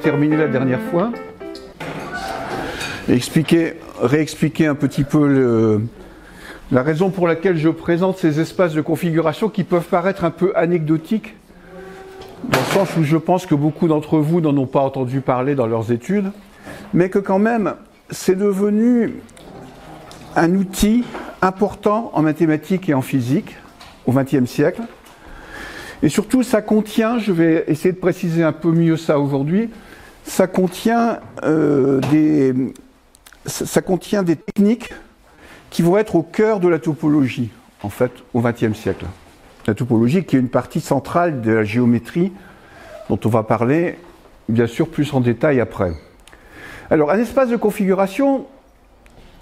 terminé la dernière fois. Et réexpliquer un petit peu la raison pour laquelle je présente ces espaces de configuration qui peuvent paraître un peu anecdotiques, dans le sens où je pense que beaucoup d'entre vous n'en ont pas entendu parler dans leurs études, mais que quand même, c'est devenu un outil important en mathématiques et en physique au XXe siècle. Et surtout, ça contient, je vais essayer de préciser un peu mieux ça aujourd'hui, ça contient des techniques qui vont être au cœur de la topologie, en fait, au XXe siècle. La topologie qui est une partie centrale de la géométrie, dont on va parler, bien sûr, plus en détail après. Alors, un espace de configuration,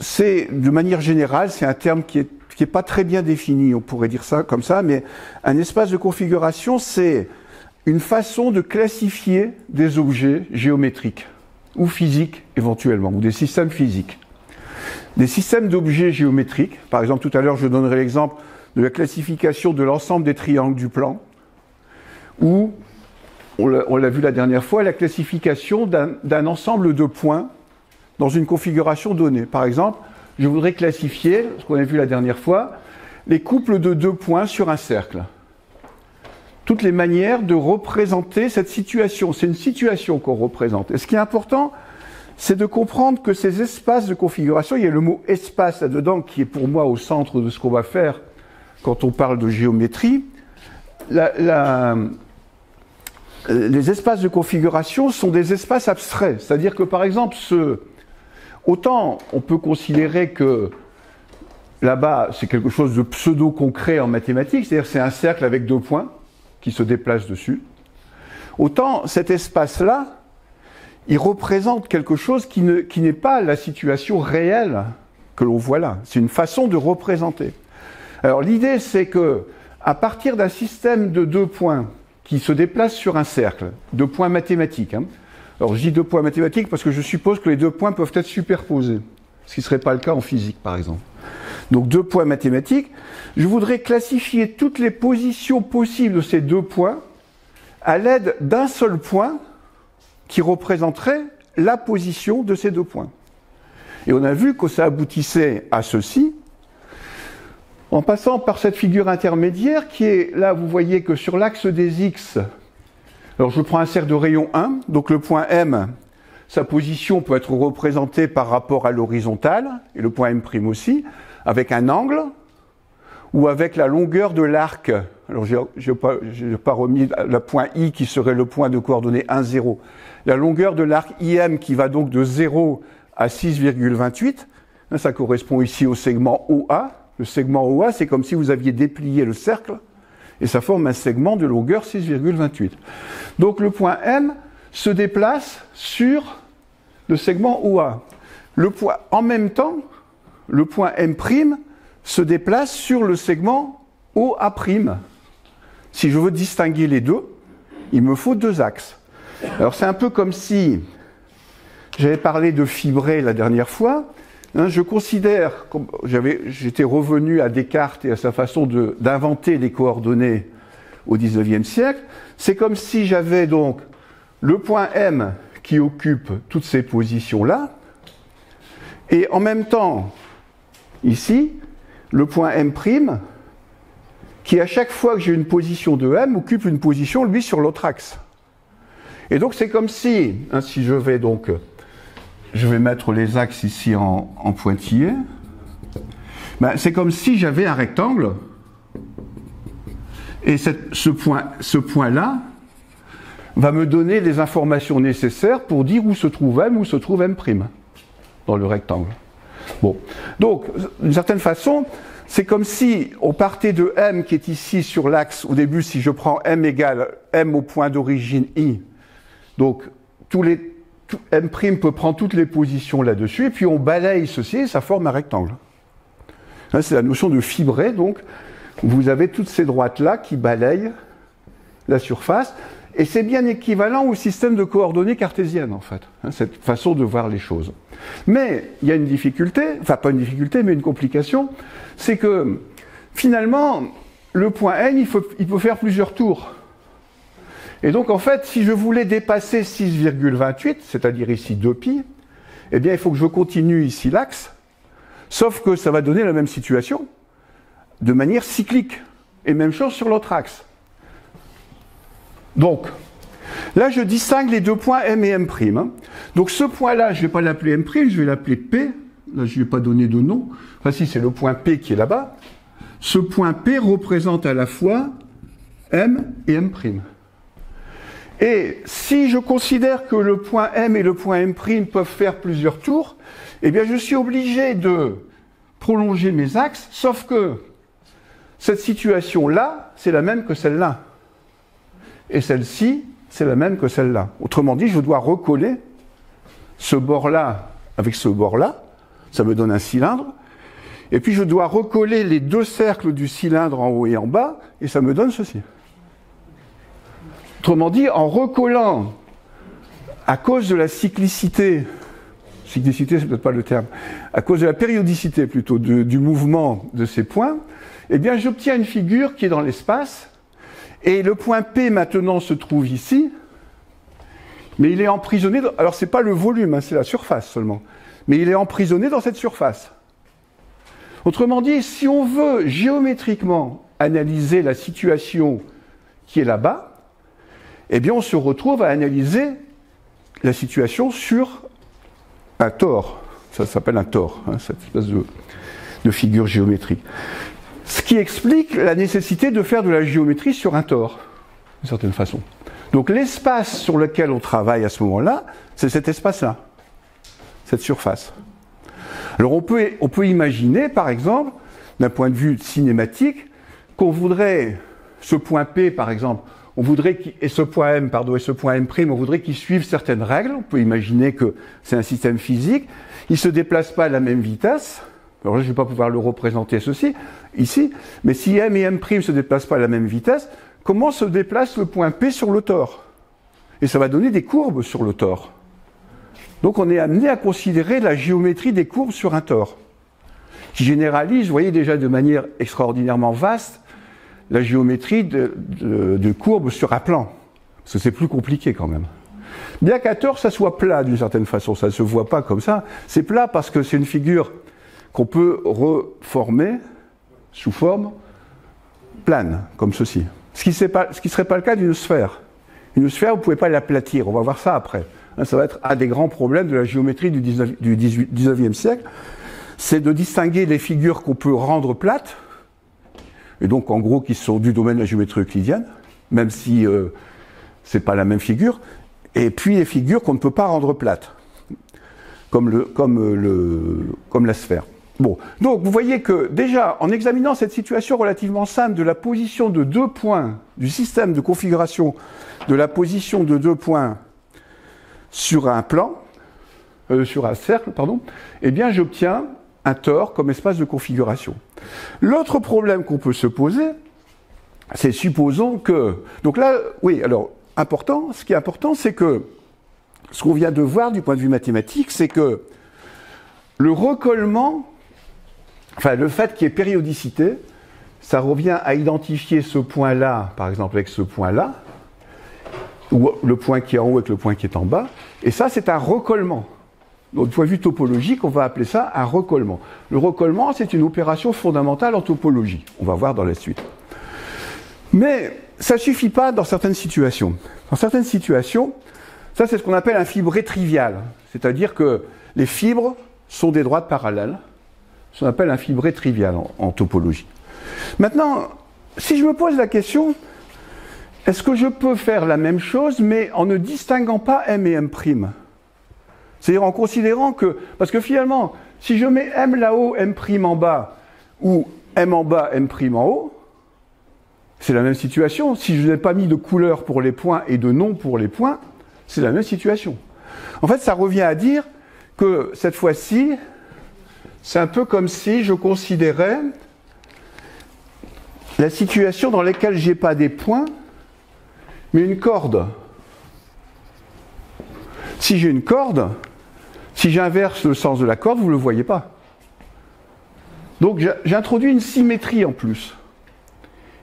c'est, de manière générale, c'est un terme qui est pas très bien défini, on pourrait dire ça comme ça, mais un espace de configuration, c'est une façon de classifier des objets géométriques, ou physiques éventuellement, ou des systèmes physiques. Des systèmes d'objets géométriques, par exemple tout à l'heure je donnerai l'exemple de la classification de l'ensemble des triangles du plan, ou, on l'a vu la dernière fois, la classification d'un ensemble de points dans une configuration donnée. Par exemple, je voudrais classifier, ce qu'on a vu la dernière fois, les couples de 2 points sur un cercle. Toutes les manières de représenter cette situation. C'est une situation qu'on représente. Et ce qui est important, c'est de comprendre que ces espaces de configuration, il y a le mot espace là-dedans qui est pour moi au centre de ce qu'on va faire quand on parle de géométrie. Les espaces de configuration sont des espaces abstraits. C'est-à-dire que par exemple, autant on peut considérer que là-bas, c'est quelque chose de pseudo-concret en mathématiques, c'est-à-dire c'est un cercle avec 2 points qui se déplacent dessus. Autant cet espace-là, il représente quelque chose qui n'est pas la situation réelle que l'on voit là. C'est une façon de représenter. Alors l'idée, c'est que à partir d'un système de 2 points qui se déplacent sur un cercle, 2 points mathématiques, alors je dis 2 points mathématiques parce que je suppose que les 2 points peuvent être superposés, ce qui ne serait pas le cas en physique par exemple. Donc 2 points mathématiques, je voudrais classifier toutes les positions possibles de ces 2 points à l'aide d'un seul point qui représenterait la position de ces 2 points. Et on a vu que ça aboutissait à ceci, en passant par cette figure intermédiaire qui est, là vous voyez que sur l'axe des X, alors je prends un cercle de rayon 1, donc le point M, sa position peut être représentée par rapport à l'horizontale, et le point M' aussi, avec un angle, ou avec la longueur de l'arc. Alors je n'ai pas remis le point I qui serait le point de coordonnées 1, 0. La longueur de l'arc IM qui va donc de 0 à 6,28, ça correspond ici au segment OA. Le segment OA, c'est comme si vous aviez déplié le cercle, et ça forme un segment de longueur 6,28. Donc le point M se déplace sur le segment OA. En même temps, le point M' se déplace sur le segment OA'. Si je veux distinguer les deux, il me faut 2 axes. Alors c'est un peu comme si, j'avais parlé de fibré la dernière fois, je considère, j'étais revenu à Descartes et à sa façon d'inventer les coordonnées au XIXe siècle, c'est comme si j'avais donc le point M qui occupe toutes ces positions-là, et en même temps, ici, le point M' qui, à chaque fois que j'ai une position de M, occupe une position, lui, sur l'autre axe. Et donc, c'est comme si, si je vais mettre les axes ici en pointillés, c'est comme si j'avais un rectangle, et ce point-là va me donner les informations nécessaires pour dire où se trouve M, où se trouve M' dans le rectangle. Bon, donc, d'une certaine façon, c'est comme si on partait de M qui est ici sur l'axe, au début, si je prends M égale M au point d'origine I, donc M' peut prendre toutes les positions là-dessus, et puis on balaye ceci, et ça forme un rectangle. Là, c'est la notion de fibré, donc, vous avez toutes ces droites-là qui balayent la surface, et c'est bien équivalent au système de coordonnées cartésiennes, en fait, cette façon de voir les choses. Mais il y a une difficulté, enfin pas une difficulté, mais une complication, c'est que finalement, le point N, il peut faire plusieurs tours. Et donc en fait, si je voulais dépasser 6,28, c'est-à-dire ici 2π, eh bien il faut que je continue ici l'axe, sauf que ça va donner la même situation, de manière cyclique. Et même chose sur l'autre axe. Donc, là je distingue les deux points M et M'. Donc ce point-là, je ne vais pas l'appeler M', je vais l'appeler P. Là je ne vais pas donner de nom. Enfin si, c'est le point P qui est là-bas. Ce point P représente à la fois M et M'. Et si je considère que le point M et le point M' peuvent faire plusieurs tours, eh bien je suis obligé de prolonger mes axes, sauf que cette situation-là, c'est la même que celle-là. Et celle-ci, c'est la même que celle-là. Autrement dit, je dois recoller ce bord-là avec ce bord-là, ça me donne un cylindre, et puis je dois recoller les deux cercles du cylindre en haut et en bas, et ça me donne ceci. Autrement dit, en recollant, à cause de la cyclicité, c'est peut-être pas le terme, à cause de la périodicité plutôt du mouvement de ces points, eh bien j'obtiens une figure qui est dans l'espace, et le point P maintenant se trouve ici, mais il est emprisonné, alors c'est pas le volume, hein, c'est la surface seulement, mais il est emprisonné dans cette surface. Autrement dit, si on veut géométriquement analyser la situation qui est là-bas, eh bien on se retrouve à analyser la situation sur un tore. Ça s'appelle un tore, hein, cette espèce de figure géométrique. Ce qui explique la nécessité de faire de la géométrie sur un tore, d'une certaine façon. Donc l'espace sur lequel on travaille à ce moment-là, c'est cet espace-là, cette surface. Alors on peut imaginer, par exemple, d'un point de vue cinématique, qu'on voudrait, ce point P par exemple, et ce point M, et ce point M', on voudrait qu'ils suivent certaines règles. On peut imaginer que c'est un système physique. Ils ne se déplacent pas à la même vitesse. Alors là, je ne vais pas pouvoir le représenter ici. Mais si M et M' ne se déplacent pas à la même vitesse, comment se déplace le point P sur le tore? Et ça va donner des courbes sur le tore. Donc on est amené à considérer la géométrie des courbes sur un tore. Qui généralise, vous voyez déjà de manière extraordinairement vaste, la géométrie de courbes sur un plan. Parce que c'est plus compliqué quand même. Bien qu'à tort, ça soit plat d'une certaine façon, ça ne se voit pas comme ça. C'est plat parce que c'est une figure qu'on peut reformer sous forme plane, comme ceci. Ce qui ne serait pas le cas d'une sphère. Une sphère, vous ne pouvez pas l'aplatir, on va voir ça après. Ça va être un des grands problèmes de la géométrie du 19e siècle, c'est de distinguer les figures qu'on peut rendre plates, et donc en gros qui sont du domaine de la géométrie euclidienne, même si ce n'est pas la même figure, et puis les figures qu'on ne peut pas rendre plates, comme la sphère. Bon, donc vous voyez que déjà, en examinant cette situation relativement simple de la position de deux points, du système de configuration de la position de deux points sur un plan, sur un cercle, pardon, eh bien j'obtiens un tore comme espace de configuration. L'autre problème qu'on peut se poser, c'est supposons que... Donc là, oui, alors, ce qui est important, c'est que ce qu'on vient de voir du point de vue mathématique, c'est que le recollement, enfin le fait qu'il y ait périodicité, ça revient à identifier ce point-là, par exemple avec ce point-là, ou le point qui est en haut avec le point qui est en bas, et ça c'est un recollement. Donc, du point de vue topologique, on va appeler ça un recollement. Le recollement, c'est une opération fondamentale en topologie. On va voir dans la suite. Mais ça ne suffit pas dans certaines situations. Dans certaines situations, ça c'est ce qu'on appelle un fibré trivial. C'est-à-dire que les fibres sont des droites parallèles. Ce qu'on appelle un fibré trivial en topologie. Maintenant, si je me pose la question, est-ce que je peux faire la même chose, mais en ne distinguant pas M et M'? C'est-à-dire en considérant que... Parce que finalement, si je mets M là-haut, M' en bas, ou M en bas, M' en haut, c'est la même situation. Si je n'ai pas mis de couleur pour les points et de nom pour les points, c'est la même situation. En fait, ça revient à dire que cette fois-ci, c'est un peu comme si je considérais la situation dans laquelle je n'ai pas des points, mais une corde. Si j'ai une corde, si j'inverse le sens de la corde, vous ne le voyez pas. Donc j'introduis une symétrie en plus.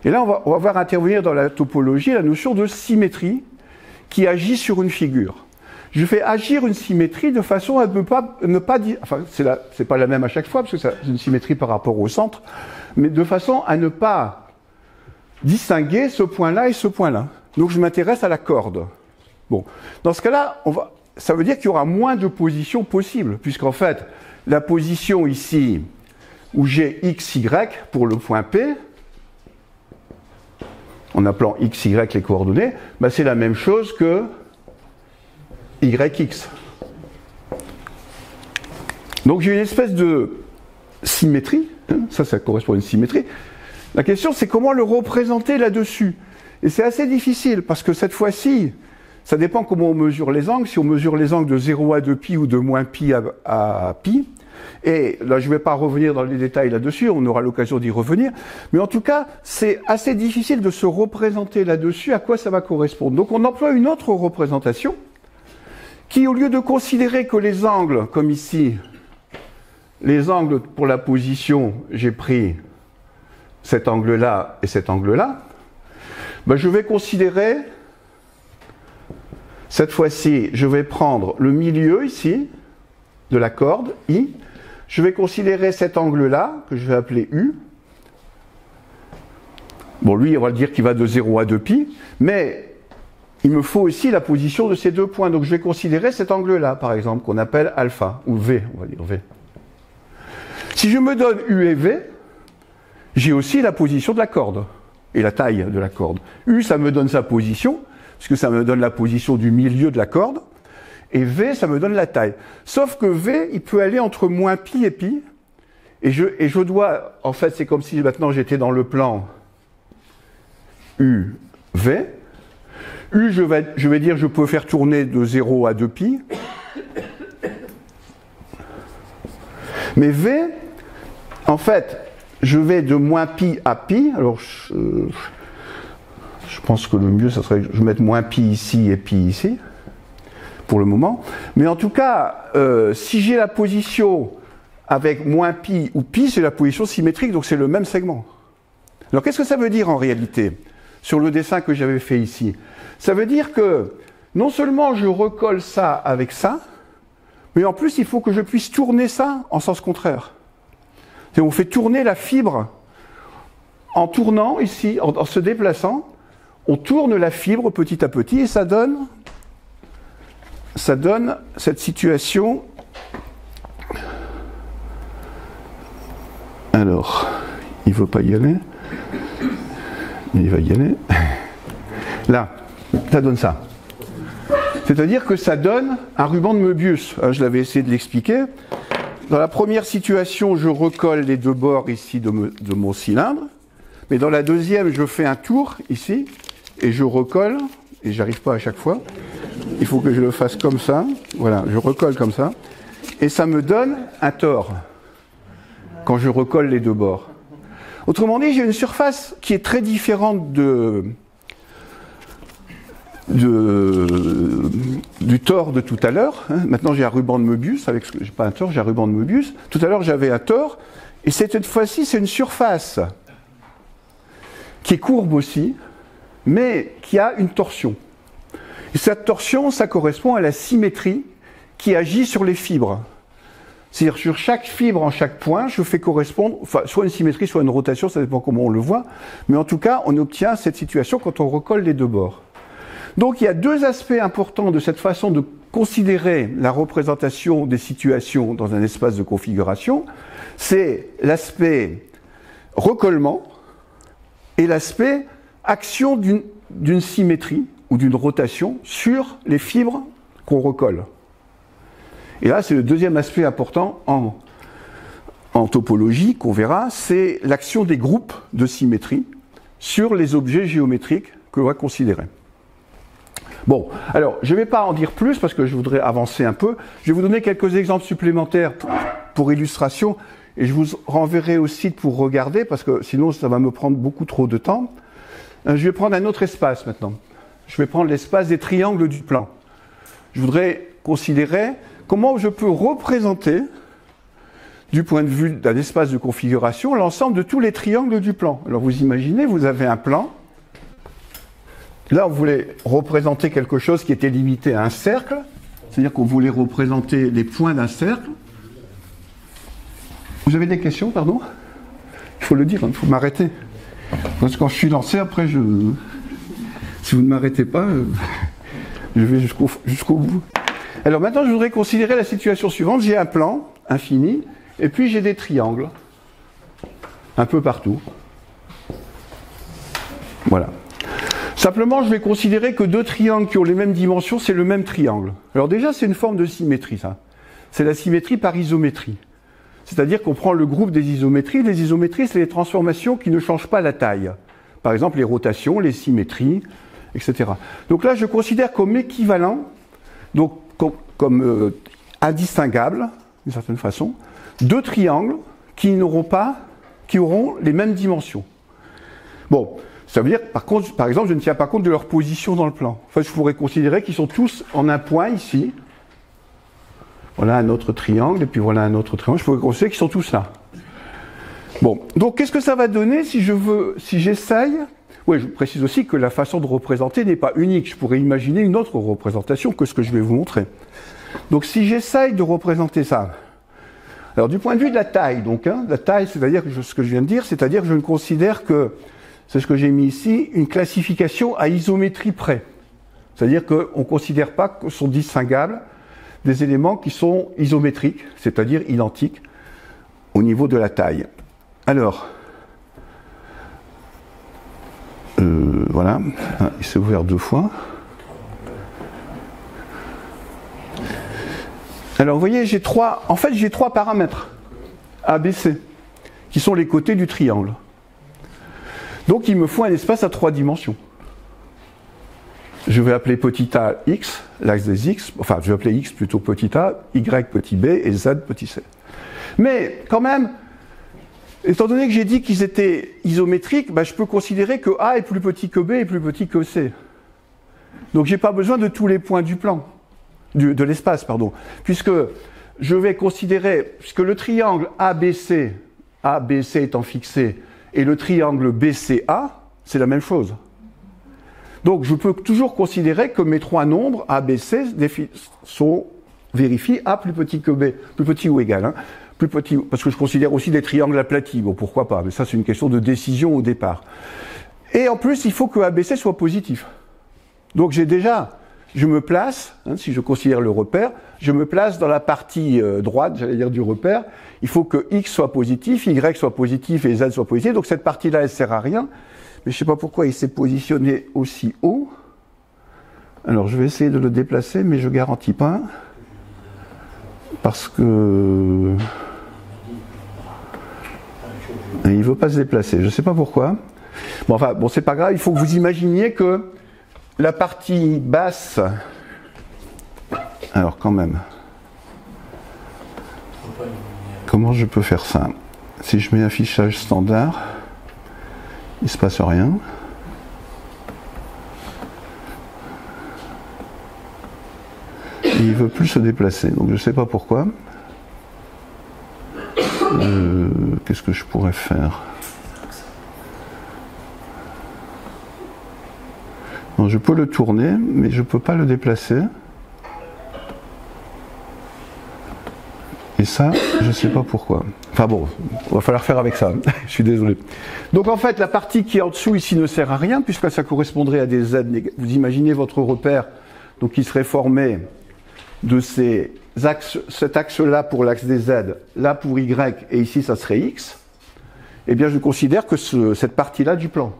Et là, on va voir intervenir dans la topologie la notion de symétrie qui agit sur une figure. Je fais agir une symétrie de façon à ne pas dire, enfin c'est pas la même à chaque fois parce que c'est une symétrie par rapport au centre, mais de façon à ne pas distinguer ce point-là et ce point-là. Donc je m'intéresse à la corde. Bon, dans ce cas-là, ça veut dire qu'il y aura moins de positions possibles, puisqu'en fait, la position ici où j'ai x, y pour le point P, en appelant x, y les coordonnées, ben c'est la même chose que yx. Donc j'ai une espèce de symétrie, hein, ça correspond à une symétrie. La question c'est comment le représenter là-dessus. Et c'est assez difficile parce que cette fois-ci, ça dépend comment on mesure les angles, si on mesure les angles de 0 à 2π ou de moins π à π. Et là je ne vais pas revenir dans les détails là-dessus, on aura l'occasion d'y revenir. Mais en tout cas, c'est assez difficile de se représenter là-dessus à quoi ça va correspondre. Donc on emploie une autre représentation qui, au lieu de considérer que les angles, comme ici, les angles pour la position, j'ai pris cet angle-là et cet angle-là, ben je vais considérer, cette fois-ci, je vais prendre le milieu ici, de la corde, I, je vais considérer cet angle-là, que je vais appeler U. Bon, lui, on va dire qu'il va de 0 à 2π, mais il me faut aussi la position de ces deux points. Donc je vais considérer cet angle-là, par exemple, qu'on appelle alpha, ou V, on va dire V. Si je me donne U et V, j'ai aussi la position de la corde, et la taille de la corde. U, ça me donne sa position, puisque ça me donne la position du milieu de la corde, et V, ça me donne la taille. Sauf que V, il peut aller entre moins π et π, et je dois, en fait, c'est comme si maintenant j'étais dans le plan U, V. U, je vais dire, je peux faire tourner de 0 à 2π. Mais V, en fait, je vais de moins π à π. Alors, je pense que le mieux, ça serait que je mette moins π ici et π ici, pour le moment. Mais en tout cas, si j'ai la position avec moins π ou π, c'est la position symétrique, donc c'est le même segment. Alors, qu'est-ce que ça veut dire en réalité, sur le dessin que j'avais fait ici? Ça veut dire que non seulement je recolle ça avec ça, mais en plus il faut que je puisse tourner ça en sens contraire. Et on fait tourner la fibre en tournant ici, en se déplaçant, on tourne la fibre petit à petit et ça donne cette situation. Alors, il ne veut pas y aller, mais il va y aller. Là. Ça donne ça. C'est-à-dire que ça donne un ruban de Möbius. Je l'avais essayé de l'expliquer. Dans la première situation, je recolle les deux bords ici de mon cylindre. Mais dans la deuxième, je fais un tour ici et je recolle. Et j'arrive pas à chaque fois. Il faut que je le fasse comme ça. Voilà, je recolle comme ça. Et ça me donne un tore quand je recolle les deux bords. Autrement dit, j'ai une surface qui est très différente du tore de tout à l'heure. Maintenant j'ai un ruban de Möbius, j'ai pas un tore, j'ai un ruban de Möbius. Tout à l'heure j'avais un tore, et cette fois-ci c'est une surface qui est courbe aussi, mais qui a une torsion. Et cette torsion, ça correspond à la symétrie qui agit sur les fibres. C'est-à-dire sur chaque fibre, en chaque point, je fais correspondre, enfin, soit une symétrie, soit une rotation, ça dépend comment on le voit, mais en tout cas on obtient cette situation quand on recolle les deux bords. Donc il y a deux aspects importants de cette façon de considérer la représentation des situations dans un espace de configuration. C'est l'aspect recollement et l'aspect action d'une symétrie ou d'une rotation sur les fibres qu'on recolle. Et là, c'est le deuxième aspect important en topologie qu'on verra, c'est l'action des groupes de symétrie sur les objets géométriques que l'on va considérer. Bon, alors, je ne vais pas en dire plus parce que je voudrais avancer un peu. Je vais vous donner quelques exemples supplémentaires pour illustration et je vous renverrai au site pour regarder parce que sinon ça va me prendre beaucoup trop de temps. Je vais prendre un autre espace maintenant. Je vais prendre l'espace des triangles du plan. Je voudrais considérer comment je peux représenter, du point de vue d'un espace de configuration, l'ensemble de tous les triangles du plan. Alors vous imaginez, vous avez un plan Là, on voulait représenter quelque chose qui était limité à un cercle, c'est-à-dire qu'on voulait représenter les points d'un cercle. Vous avez des questions, pardon? Il faut le dire, il faut m'arrêter. Parce que quand je suis lancé, après, si vous ne m'arrêtez pas, je vais jusqu'au bout. Alors maintenant, je voudrais considérer la situation suivante. J'ai un plan infini, et puis j'ai des triangles, un peu partout. Voilà. Simplement, je vais considérer que deux triangles qui ont les mêmes dimensions, c'est le même triangle. Alors déjà, c'est une forme de symétrie, ça. C'est la symétrie par isométrie. C'est-à-dire qu'on prend le groupe des isométries. Les isométries, c'est les transformations qui ne changent pas la taille. Par exemple, les rotations, les symétries, etc. Donc là, je considère comme équivalent, donc comme indistinguables, d'une certaine façon, deux triangles qui auront les mêmes dimensions. Bon, ça veut dire, par exemple, je ne tiens pas compte de leur position dans le plan. Enfin, je pourrais considérer qu'ils sont tous en un point ici. Voilà un autre triangle, et puis voilà un autre triangle. Je pourrais considérer qu'ils sont tous là. Bon, donc qu'est-ce que ça va donner si j'essaye? Oui, je précise aussi que la façon de représenter n'est pas unique. Je pourrais imaginer une autre représentation que ce que je vais vous montrer. Donc si j'essaye de représenter ça, alors du point de vue de la taille, donc, la taille, c'est-à-dire ce que je viens de dire, c'est-à-dire que je ne considère que, c'est ce que j'ai mis ici, une classification à isométrie près. C'est-à-dire qu'on ne considère pas que sont distinguables des éléments qui sont isométriques, c'est-à-dire identiques, au niveau de la taille. Alors, voilà, il s'est ouvert deux fois. Alors vous voyez, j'ai trois paramètres, A, B, C, qui sont les côtés du triangle. Donc il me faut un espace à trois dimensions. Je vais appeler petit a x, l'axe des x, enfin je vais appeler x plutôt petit a, y petit b et z petit c. Mais quand même, étant donné que j'ai dit qu'ils étaient isométriques, je peux considérer que a est plus petit que b et plus petit que c. Donc je n'ai pas besoin de tous les points du plan, de l'espace, pardon, puisque je vais considérer, puisque le triangle ABC étant fixé, et le triangle BCA, c'est la même chose. Donc je peux toujours considérer que mes trois nombres A, B, C vérifient A plus petit que B, plus petit ou égal, plus petit, parce que je considère aussi des triangles aplatis, bon pourquoi pas, mais ça c'est une question de décision au départ. Et en plus il faut que ABC soit positif. Donc je me place, si je considère le repère, je me place dans la partie droite, j'allais dire du repère, il faut que X soit positif, Y soit positif et Z soit positif, donc cette partie-là elle sert à rien. Mais je ne sais pas pourquoi il s'est positionné aussi haut. Alors je vais essayer de le déplacer, mais je ne garantis pas. Parce que... il ne veut pas se déplacer, je ne sais pas pourquoi. Bon, enfin, c'est pas grave, il faut que vous imaginiez que la partie basse... Alors quand même... Comment je peux faire ça? Si je mets un fichage standard... il ne se passe rien. Et il ne veut plus se déplacer, donc je ne sais pas pourquoi. Qu'est-ce que je pourrais faire? Non, je peux le tourner, mais je ne peux pas le déplacer. Et ça, je ne sais pas pourquoi. Enfin bon, il va falloir faire avec ça, je suis désolé. Donc en fait, la partie qui est en dessous ici ne sert à rien, puisque ça correspondrait à des Z négatifs. Vous imaginez votre repère, donc qui serait formé de ces axes, cet axe-là pour l'axe des Z, là pour Y, et ici ça serait X. Eh bien je considère que cette partie-là du plan.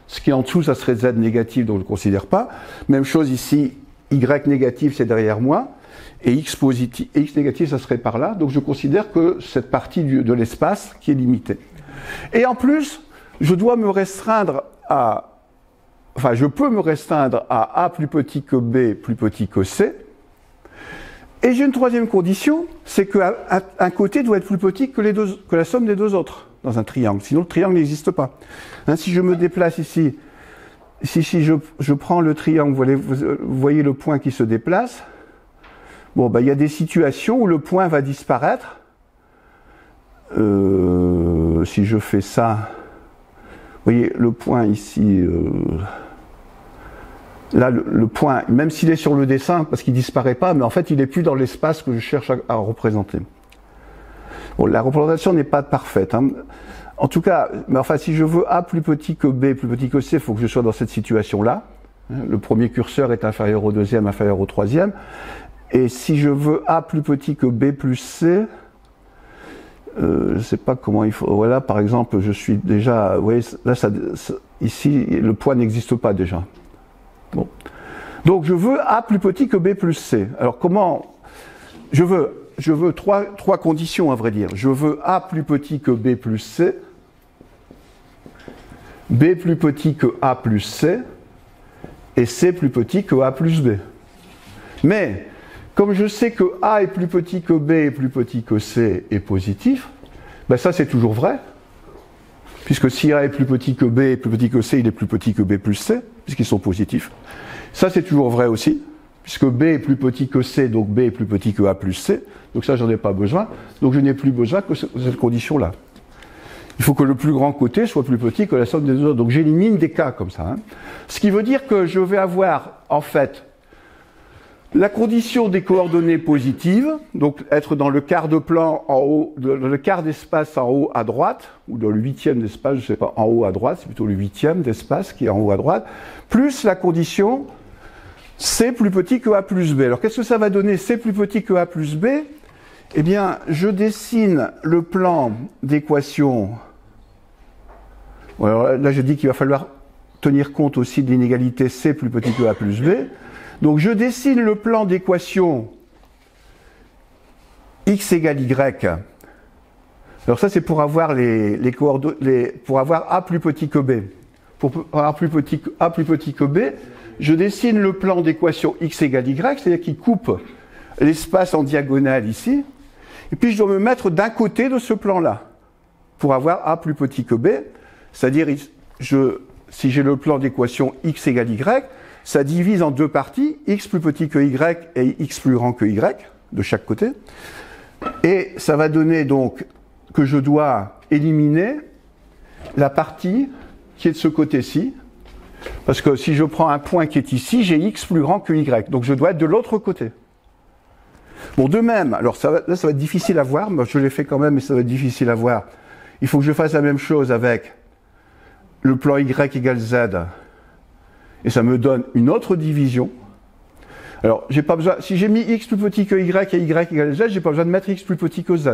Ce qui est en dessous, ça serait Z négatif, donc je ne le considère pas. Même chose ici, Y négatif, c'est derrière moi. Et X positif, et X négatif, ça serait par là. Donc je considère que cette partie de l'espace qui est limitée. Et en plus, je dois me restreindre à... Enfin, je peux me restreindre à A plus petit que B plus petit que C. Et j'ai une troisième condition, c'est qu'un côté doit être plus petit que la somme des deux autres dans un triangle. Sinon, le triangle n'existe pas. Si je me déplace ici, si je prends le triangle, vous voyez le point qui se déplace. Bon, il y a des situations où le point va disparaître. Si je fais ça, vous voyez, le point ici Là, le point, même s'il est sur le dessin, parce qu'il ne disparaît pas, mais en fait, il n'est plus dans l'espace que je cherche à représenter. Bon, la représentation n'est pas parfaite. Hein. En tout cas, mais enfin, si je veux A plus petit que B plus petit que C, il faut que je sois dans cette situation-là. Le premier curseur est inférieur au deuxième, inférieur au troisième. Et si je veux A plus petit que B plus C, je ne sais pas comment il faut... Voilà, par exemple, je suis déjà... Vous voyez, là, ici, le point n'existe pas déjà. Bon. Donc, je veux A plus petit que B plus C. Alors, comment... Je veux trois conditions, à vrai dire. Je veux A plus petit que B plus C, B plus petit que A plus C, et C plus petit que A plus B. Mais, comme je sais que A est plus petit que B et plus petit que C est positif, ben ça c'est toujours vrai, puisque si A est plus petit que B et plus petit que C, il est plus petit que B plus C, puisqu'ils sont positifs. Ça c'est toujours vrai aussi, puisque B est plus petit que C, donc B est plus petit que A plus C, donc ça j'en ai pas besoin, donc je n'ai plus besoin que cette condition-là. Il faut que le plus grand côté soit plus petit que la somme des deux autres, donc j'élimine des cas comme ça. Hein. Ce qui veut dire que je vais avoir, en fait, la condition des coordonnées positives, donc être dans le quart de plan en haut, dans le quart d'espace en haut à droite, ou dans le huitième d'espace, je ne sais pas, en haut à droite, c'est plutôt le huitième d'espace qui est en haut à droite, plus la condition C plus petit que A plus B. Alors qu'est-ce que ça va donner C plus petit que A plus B? Eh bien, je dessine le plan d'équation. Alors là, je dis qu'il va falloir tenir compte aussi de l'inégalité C plus petit que A plus B. Donc je dessine le plan d'équation x égale y. Alors ça c'est pour avoir les coordonnées, pour avoir A plus petit que B. Pour avoir A plus petit que B, je dessine le plan d'équation x égale y, c'est-à-dire qu'il coupe l'espace en diagonale ici, et puis je dois me mettre d'un côté de ce plan-là, pour avoir A plus petit que B, c'est-à-dire si j'ai le plan d'équation x égale y, ça divise en deux parties, x plus petit que y et x plus grand que y, de chaque côté. Et ça va donner donc que je dois éliminer la partie qui est de ce côté-ci. Parce que si je prends un point qui est ici, j'ai x plus grand que y. Donc je dois être de l'autre côté. Bon, de même, alors là ça va être difficile à voir, mais je l'ai fait quand même, mais ça va être difficile à voir. Il faut que je fasse la même chose avec le plan y égale z. Et ça me donne une autre division. Alors, j'ai pas besoin, si j'ai mis x plus petit que y et y égale z, j'ai pas besoin de mettre x plus petit que z.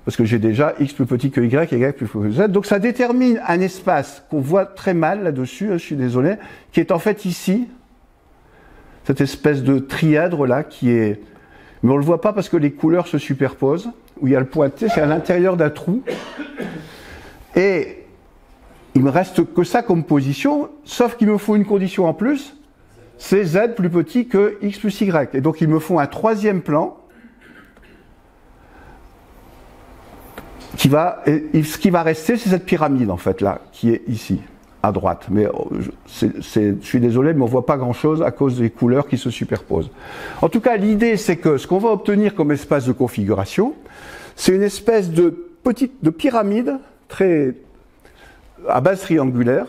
Parce que j'ai déjà x plus petit que y et y plus petit que z. Donc ça détermine un espace qu'on voit très mal là-dessus, je suis désolé, qui est en fait ici, cette espèce de trièdre là qui est... Mais on ne le voit pas parce que les couleurs se superposent, où il y a le point T, c'est à l'intérieur d'un trou. Et il me reste que ça comme position, sauf qu'il me faut une condition en plus, c'est z plus petit que x plus y. Et donc il me faut un troisième plan ce qui va rester, c'est cette pyramide en fait là, qui est ici, à droite. Mais je suis désolé, mais on ne voit pas grand-chose à cause des couleurs qui se superposent. En tout cas, l'idée c'est que ce qu'on va obtenir comme espace de configuration, c'est une espèce de pyramide très à base triangulaire,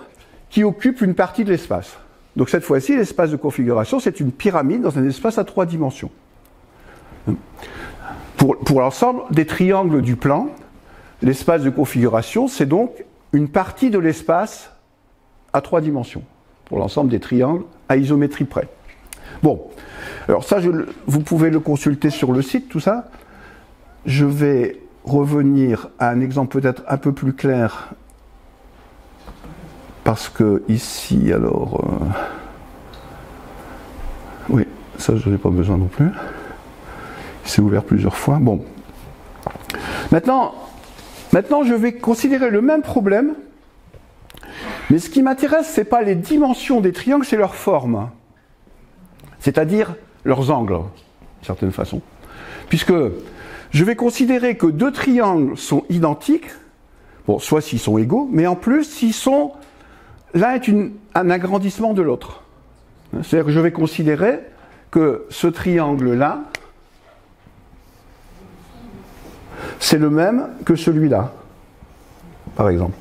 qui occupe une partie de l'espace. Donc cette fois-ci, l'espace de configuration, c'est une pyramide dans un espace à 3 dimensions. Pour l'ensemble des triangles du plan, l'espace de configuration, c'est donc une partie de l'espace à 3 dimensions, pour l'ensemble des triangles à isométrie près. Bon, alors ça, vous pouvez le consulter sur le site, tout ça. Je vais revenir à un exemple peut-être un peu plus clair, parce que ici, alors... oui, ça je n'en ai pas besoin non plus. Il s'est ouvert plusieurs fois. Bon. Maintenant, je vais considérer le même problème, mais ce qui m'intéresse, ce n'est pas les dimensions des triangles, c'est leur forme. C'est-à-dire leurs angles, d'une certaine façon. Puisque je vais considérer que deux triangles sont identiques, bon, soit s'ils sont égaux, mais en plus s'ils sont... L'un est un agrandissement de l'autre. C'est-à-dire que je vais considérer que ce triangle-là, c'est le même que celui-là, par exemple.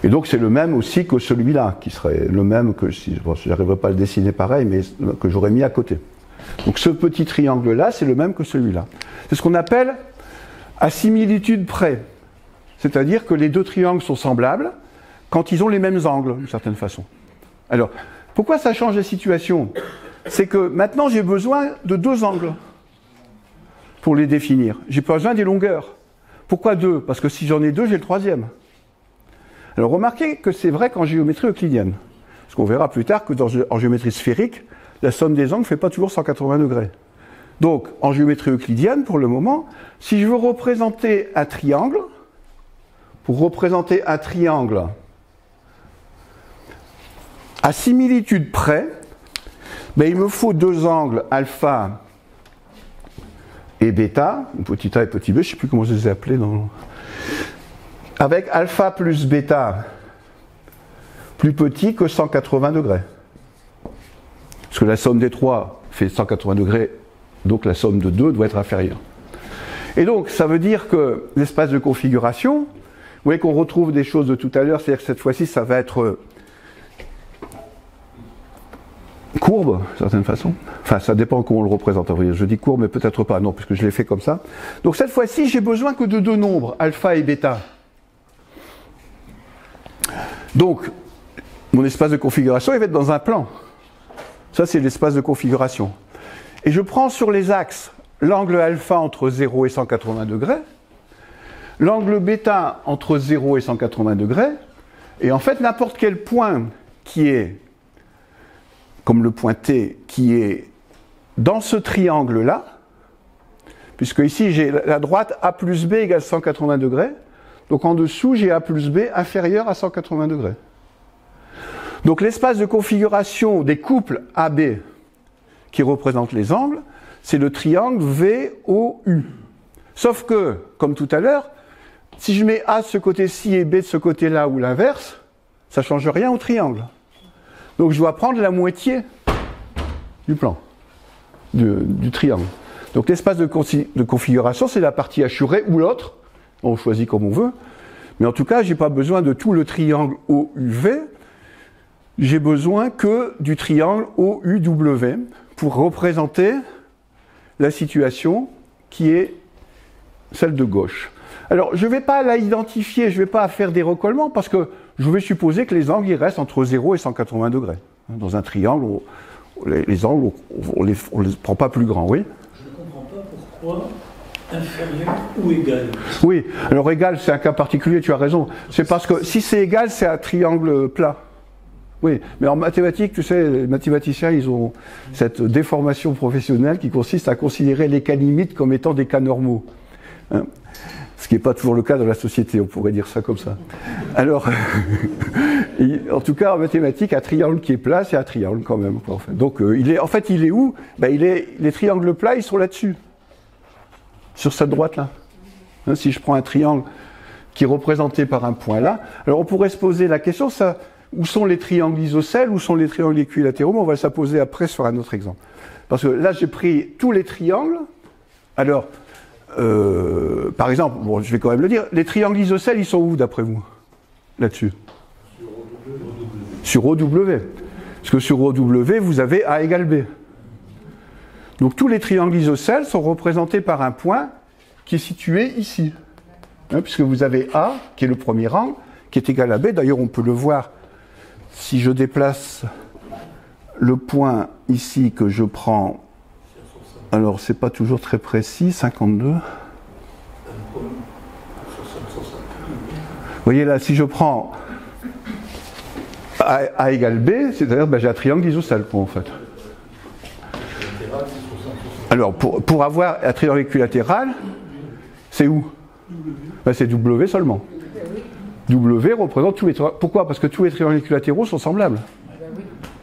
Et donc c'est le même aussi que celui-là, qui serait le même que, bon, je n'arriverai pas à le dessiner pareil, mais que j'aurais mis à côté. Donc ce petit triangle-là, c'est le même que celui-là. C'est ce qu'on appelle à similitude près. C'est-à-dire que les deux triangles sont semblables quand ils ont les mêmes angles, d'une certaine façon. Alors, pourquoi ça change la situation? C'est que maintenant j'ai besoin de deux angles pour les définir. J'ai pas besoin des longueurs. Pourquoi deux? Parce que si j'en ai deux, j'ai le troisième. Alors remarquez que c'est vrai qu'en géométrie euclidienne. Parce qu'on verra plus tard que en géométrie sphérique, la somme des angles ne fait pas toujours 180 degrés. Donc, en géométrie euclidienne, pour le moment, si je veux représenter un triangle, pour représenter un triangle à similitude près, ben, il me faut deux angles alpha et bêta, petit a et petit b, je ne sais plus comment je les ai appelés, avec alpha plus bêta plus petit que 180 degrés. Parce que la somme des trois fait 180 degrés, donc la somme de 2 doit être inférieure. Et donc, ça veut dire que l'espace de configuration, vous voyez qu'on retrouve des choses de tout à l'heure, c'est-à-dire que cette fois-ci, ça va être courbe, d'une certaine façon. Enfin, ça dépend comment on le représente. Je dis courbe, mais peut-être pas, non, puisque je l'ai fait comme ça. Donc cette fois-ci, j'ai besoin que de deux nombres, alpha et bêta. Donc, mon espace de configuration, il va être dans un plan. Ça, c'est l'espace de configuration. Et je prends sur les axes l'angle alpha entre 0 et 180 degrés, l'angle bêta entre 0 et 180 degrés, et en fait, n'importe quel point qui est, comme le point T, qui est dans ce triangle-là, puisque ici, j'ai la droite A plus B égale 180 degrés, donc en dessous, j'ai A plus B inférieur à 180 degrés. Donc l'espace de configuration des couples AB qui représentent les angles, c'est le triangle VOU. Sauf que, comme tout à l'heure, si je mets A de ce côté-ci et B de ce côté-là ou l'inverse, ça ne change rien au triangle. Donc je dois prendre la moitié du plan, du triangle. Donc l'espace de configuration, c'est la partie assurée ou l'autre, on choisit comme on veut, mais en tout cas, je n'ai pas besoin de tout le triangle OUV, j'ai besoin que du triangle OUW pour représenter la situation qui est celle de gauche. Alors, je ne vais pas la identifier, je ne vais pas faire des recollements parce que je vais supposer que les angles ils restent entre 0 et 180 degrés. Dans un triangle, les angles, on ne les prend pas plus grands, oui? Je ne comprends pas pourquoi inférieur ou égal. Oui, alors égal, c'est un cas particulier, tu as raison. C'est parce que si c'est égal, c'est un triangle plat. Oui, mais en mathématiques, tu sais, les mathématiciens, ils ont cette déformation professionnelle qui consiste à considérer les cas limites comme étant des cas normaux. Hein, ce qui n'est pas toujours le cas dans la société, on pourrait dire ça comme ça. Alors, en tout cas, en mathématiques, un triangle qui est plat, c'est un triangle quand même. En fait. Donc, il est où? Ben, les triangles plats, ils sont là-dessus, sur cette droite-là. Hein, si je prends un triangle qui est représenté par un point là, alors on pourrait se poser la question, ça... Où sont les triangles isocèles, où sont les triangles équilatéraux? Mais on va se la poser après sur un autre exemple. Parce que là, j'ai pris tous les triangles. Alors, par exemple, bon, je vais quand même le dire, les triangles isocèles, ils sont où d'après vous? Là-dessus? Sur OW. Parce que sur OW, vous avez A égale B. Donc tous les triangles isocèles sont représentés par un point qui est situé ici. Hein, puisque vous avez A, qui est le premier angle, qui est égal à B. D'ailleurs, on peut le voir si je déplace le point ici que je prends. Alors, c'est pas toujours très précis, 52. Vous voyez là, si je prends A égale B, c'est-à-dire ben, j'ai un triangle isocèle, en fait. Alors, pour avoir un triangle équilatéral, c'est où? Ben, c'est W seulement. W représente tous les triangles. Pourquoi? Parce que tous les triangles équilatéraux sont semblables.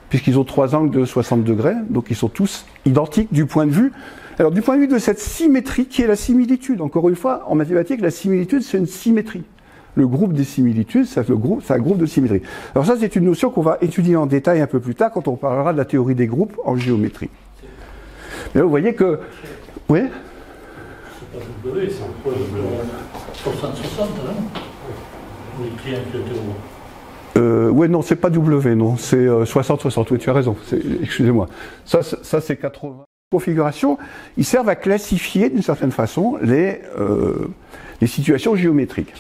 Puisqu'ils ont trois angles de 60 degrés, donc ils sont tous identiques du point de vue. Alors, du point de vue de cette symétrie qui est la similitude, encore une fois, en mathématiques, la similitude, c'est une symétrie. Le groupe des similitudes, c'est un groupe de symétrie. Alors ça, c'est une notion qu'on va étudier en détail un peu plus tard quand on parlera de la théorie des groupes en géométrie. Mais là, vous voyez que... Oui? C'est pas W, c'est un point 60-60, non? Les triangles équilatéraux. Ouais, non, c'est pas W, non, c'est 60-60, oui, tu as raison, excusez-moi. Ça c'est 80. Configurations, ils servent à classifier d'une certaine façon les situations géométriques.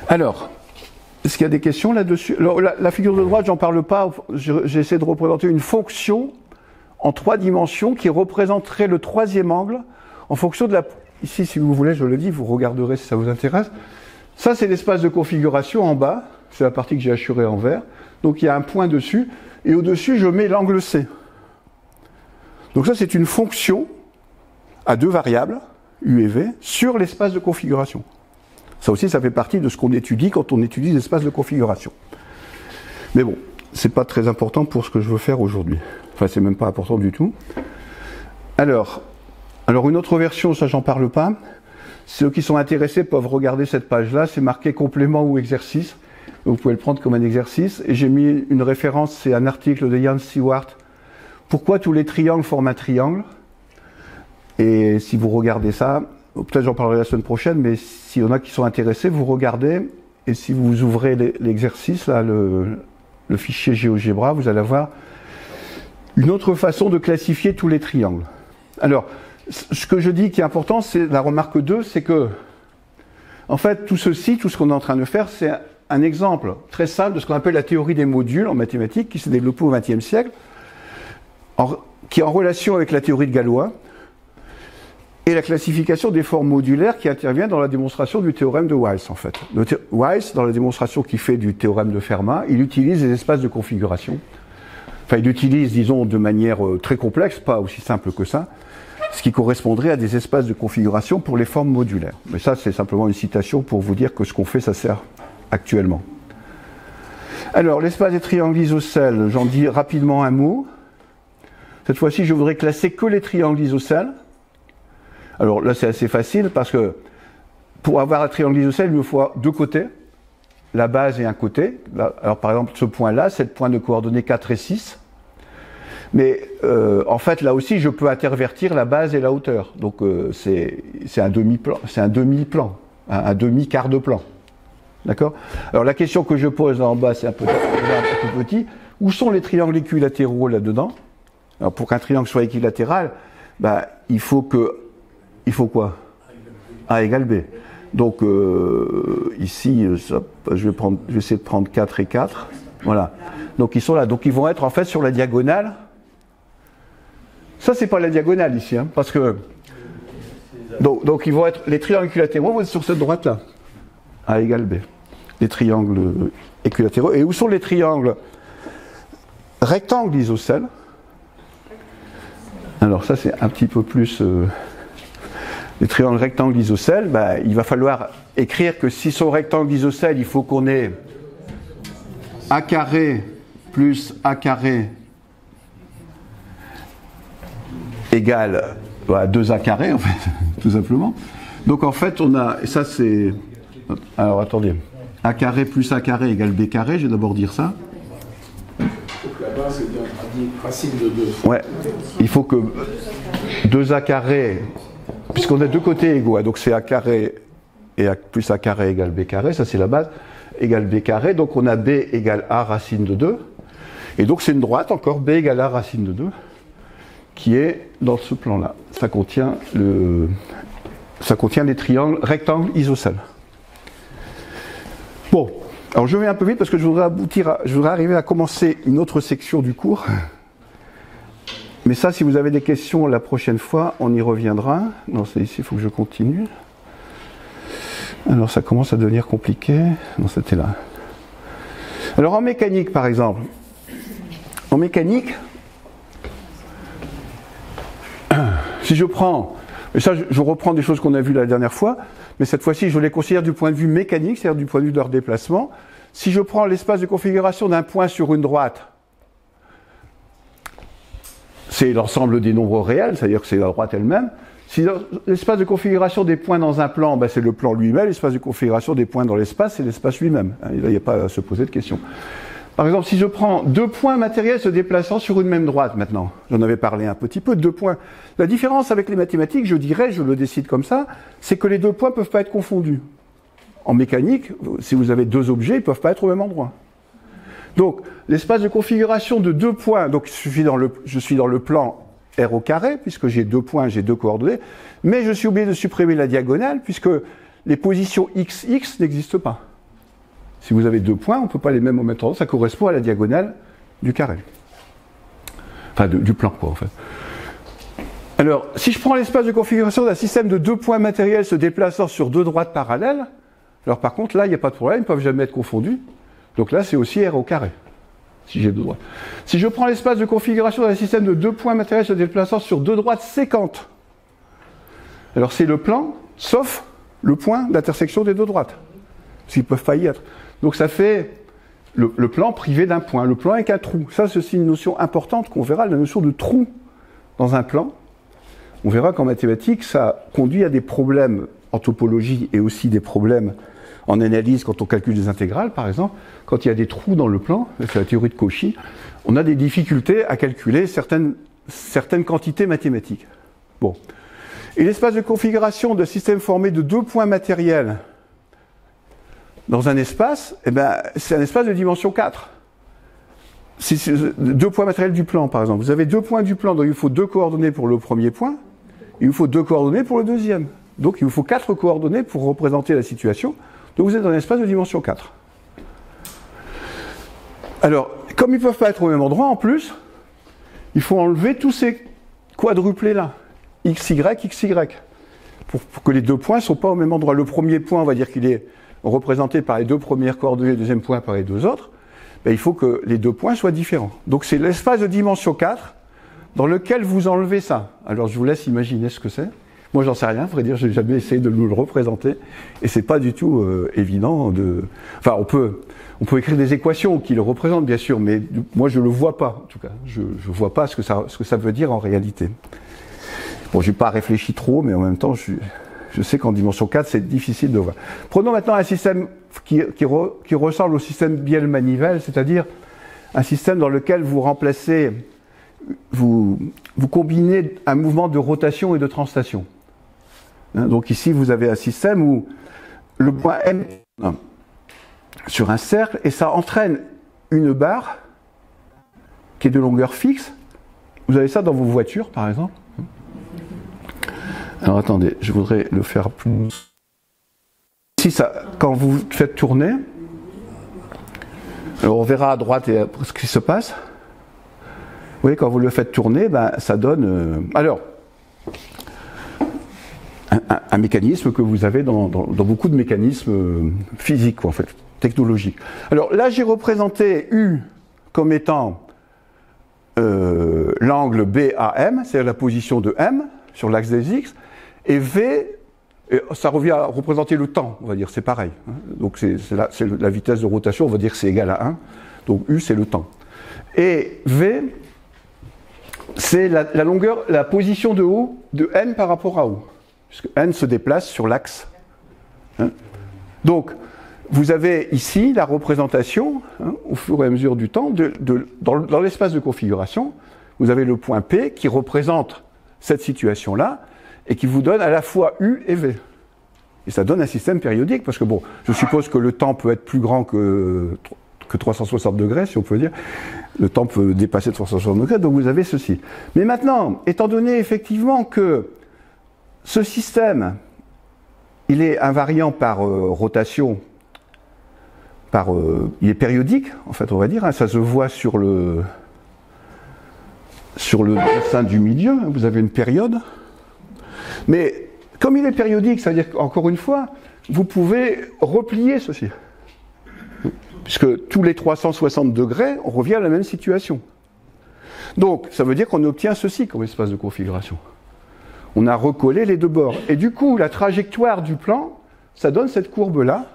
Alors, est-ce qu'il y a des questions là-dessus? La figure de droite, j'en parle pas, j'essaie de représenter une fonction en 3 dimensions qui représenterait le 3e angle en fonction de la... Ici, si vous voulez, je le dis, vous regarderez si ça vous intéresse. Ça, c'est l'espace de configuration en bas, c'est la partie que j'ai hachurée en vert. Donc il y a un point dessus, et au-dessus, je mets l'angle C. Donc ça, c'est une fonction à 2 variables, U et V, sur l'espace de configuration. Ça aussi, ça fait partie de ce qu'on étudie quand on étudie l'espace de configuration. Mais bon, c'est pas très important pour ce que je veux faire aujourd'hui. Enfin, c'est même pas important du tout. Alors une autre version, ça j'en parle pas. Ceux qui sont intéressés peuvent regarder cette page-là, c'est marqué complément ou exercice. Vous pouvez le prendre comme un exercice. Et j'ai mis une référence, c'est un article de Ian Stewart. Pourquoi tous les triangles forment un triangle? Et si vous regardez ça, peut-être j'en parlerai la semaine prochaine, mais s'il y en a qui sont intéressés, vous regardez, et si vous ouvrez l'exercice, là, le fichier GeoGebra, vous allez avoir une autre façon de classifier tous les triangles. Alors, ce que je dis qui est important, c'est la remarque 2, c'est que, en fait, tout ceci, tout ce qu'on est en train de faire, c'est un exemple très simple de ce qu'on appelle la théorie des modules en mathématiques, qui s'est développée au XXe siècle, qui est en relation avec la théorie de Galois, et la classification des formes modulaires qui intervient dans la démonstration du théorème de Wiles, en fait. Wiles, dans la démonstration qu'il fait du théorème de Fermat, il utilise les espaces de configuration. Enfin, il l'utilise, disons, de manière très complexe, pas aussi simple que ça, ce qui correspondrait à des espaces de configuration pour les formes modulaires. Mais ça, c'est simplement une citation pour vous dire que ce qu'on fait, ça sert actuellement. Alors, l'espace des triangles isocèles, j'en dis rapidement un mot. Cette fois-ci, je voudrais classer que les triangles isocèles. Alors là, c'est assez facile parce que pour avoir un triangle isocèle, il me faut 2 côtés, la base et un côté. Là, alors par exemple, ce point-là, c'est le point de coordonnées 4 et 6. Mais en fait, là aussi, je peux intervertir la base et la hauteur. Donc c'est un demi-plan, un demi-quart de plan. D'accord? Alors la question que je pose en bas, c'est un peu petit. Où sont les triangles équilatéraux là-dedans? Alors pour qu'un triangle soit équilatéral, bah, il faut quoi? A égale B. Donc ici, je vais essayer de prendre 4 et 4. Voilà. Donc ils sont là. Donc ils vont être en fait sur la diagonale. Ça, c'est pas la diagonale ici, hein, parce que. Donc ils vont être. Les triangles équilatéraux vont être sur cette droite-là. A égale B. Les triangles équilatéraux. Et où sont les triangles rectangles isocèles? Alors ça, c'est un petit peu plus. Les triangles rectangles isocèles, bah, il va falloir écrire que si sont rectangles isocèles, il faut qu'on ait A carré plus A carré égale 2A carré, en fait, tout simplement. Donc en fait, on a, et ça c'est, alors attendez, A carré plus A carré égale B carré, je vais d'abord dire ça. Là-bas, c'est bien racine de 2. Ouais, il faut que 2A carré, puisqu'on a 2 côtés égaux, donc c'est A carré et A plus A carré égale B carré, ça c'est la base, égale B carré, donc on a B égale A racine de 2, et donc c'est une droite encore, B égale A racine de 2, qui est dans ce plan-là. Ça contient les triangles rectangles isocèles. Bon, alors je vais un peu vite parce que je voudrais arriver à commencer une autre section du cours. Mais ça, si vous avez des questions la prochaine fois, on y reviendra. Non, c'est ici, il faut que je continue. Alors ça commence à devenir compliqué. Non, c'était là. Alors en mécanique, par exemple. En mécanique, si je prends, et ça je reprends des choses qu'on a vues la dernière fois, mais cette fois-ci je les considère du point de vue mécanique, c'est-à-dire du point de vue de leur déplacement. Si je prends l'espace de configuration d'un point sur une droite, c'est l'ensemble des nombres réels, c'est-à-dire que c'est la droite elle-même. Si l'espace de configuration des points dans un plan, ben c'est le plan lui-même, l'espace de configuration des points dans l'espace, c'est l'espace lui-même. Là, il n'y a pas à se poser de questions. Par exemple, si je prends 2 points matériels se déplaçant sur une même droite maintenant, j'en avais parlé un petit peu, 2 points. La différence avec les mathématiques, je dirais, je le décide comme ça, c'est que les 2 points ne peuvent pas être confondus. en mécanique, si vous avez deux objets, ils ne peuvent pas être au même endroit. Donc, l'espace de configuration de deux points, donc je suis dans le plan R au carré, puisque j'ai deux points, j'ai deux coordonnées, mais je suis obligé de supprimer la diagonale, puisque les positions x n'existent pas. Si vous avez deux points, on ne peut pas les mettre au même endroit, ça correspond à la diagonale du carré. Enfin, du plan, quoi, en fait. Alors, si je prends l'espace de configuration d'un système de deux points matériels se déplaçant sur deux droites parallèles, alors par contre, là, il n'y a pas de problème, ils ne peuvent jamais être confondus. Donc là, c'est aussi R au carré, si j'ai deux droites. Si je prends l'espace de configuration d'un système de deux points matériels se déplaçant sur deux droites séquentes, alors c'est le plan, sauf le point d'intersection des deux droites. Parce qu'ils ne peuvent pas y être. Donc ça fait le plan privé d'un point, le plan avec un trou. Ça, c'est une notion importante qu'on verra, la notion de trou dans un plan. On verra qu'en mathématiques, ça conduit à des problèmes en topologie et aussi des problèmes en analyse quand on calcule des intégrales, par exemple. Quand il y a des trous dans le plan, c'est la théorie de Cauchy, on a des difficultés à calculer certaines quantités mathématiques. Bon. Et l'espace de configuration de système formé de deux points matériels dans un espace, eh ben, c'est un espace de dimension 4. Deux points matériels du plan, par exemple. Vous avez deux points du plan, donc il vous faut deux coordonnées pour le premier point, il vous faut deux coordonnées pour le deuxième. Donc il vous faut quatre coordonnées pour représenter la situation. Donc vous êtes dans un espace de dimension 4. Alors, comme ils ne peuvent pas être au même endroit, en plus, il faut enlever tous ces quadruplés-là. XY, XY. Pour que les deux points ne soient pas au même endroit. Le premier point, on va dire qu'il est représenté par les deux premières coordonnées, le deuxième point par les deux autres. Ben, il faut que les deux points soient différents. Donc c'est l'espace de dimension 4 dans lequel vous enlevez ça. Alors je vous laisse imaginer ce que c'est. Moi j'en sais rien, à vrai dire, je n'ai jamais essayé de nous le représenter. Et c'est pas du tout évident de... Enfin, on peut écrire des équations qui le représentent, bien sûr, mais moi je ne le vois pas, en tout cas. Je ne vois pas ce que ça veut dire en réalité. Bon, je n'ai pas réfléchi trop, mais en même temps, je sais qu'en dimension 4, c'est difficile de voir. Prenons maintenant un système qui ressemble au système Biel-Manivelle, c'est-à-dire un système dans lequel vous remplacez, vous combinez un mouvement de rotation et de translation. Donc ici, vous avez un système où le point M sur un cercle, et ça entraîne une barre qui est de longueur fixe. Vous avez ça dans vos voitures, par exemple. Alors attendez, je voudrais le faire plus... Ici, ça, quand vous faites tourner, alors on verra à droite ce qui se passe. Vous voyez, quand vous le faites tourner, ben, ça donne... alors, un mécanisme que vous avez dans beaucoup de mécanismes physiques, en fait, technologiques. Alors là, j'ai représenté U comme étant l'angle BAM, c'est-à-dire la position de M sur l'axe des X, et V, ça revient à représenter le temps, on va dire, c'est pareil. Donc c'est la vitesse de rotation, on va dire que c'est égal à 1. Donc U, c'est le temps. Et V, c'est la longueur, la position de haut de N par rapport à O. Puisque N se déplace sur l'axe. Donc, vous avez ici la représentation, au fur et à mesure du temps, dans l'espace de configuration, vous avez le point P qui représente cette situation-là, et qui vous donne à la fois U et V. Et ça donne un système périodique, parce que bon, je suppose que le temps peut être plus grand que 360 degrés, si on peut dire. Le temps peut dépasser 360 degrés, donc vous avez ceci. Mais maintenant, étant donné effectivement que ce système, il est invariant par rotation, il est périodique, en fait, on va dire, ça se voit sur le dessin du milieu, vous avez une période. Mais comme il est périodique, ça veut dire qu'encore une fois, vous pouvez replier ceci. Puisque tous les 360 degrés, on revient à la même situation. Donc, ça veut dire qu'on obtient ceci comme espace de configuration. On a recollé les deux bords. Et du coup, la trajectoire du plan, ça donne cette courbe-là.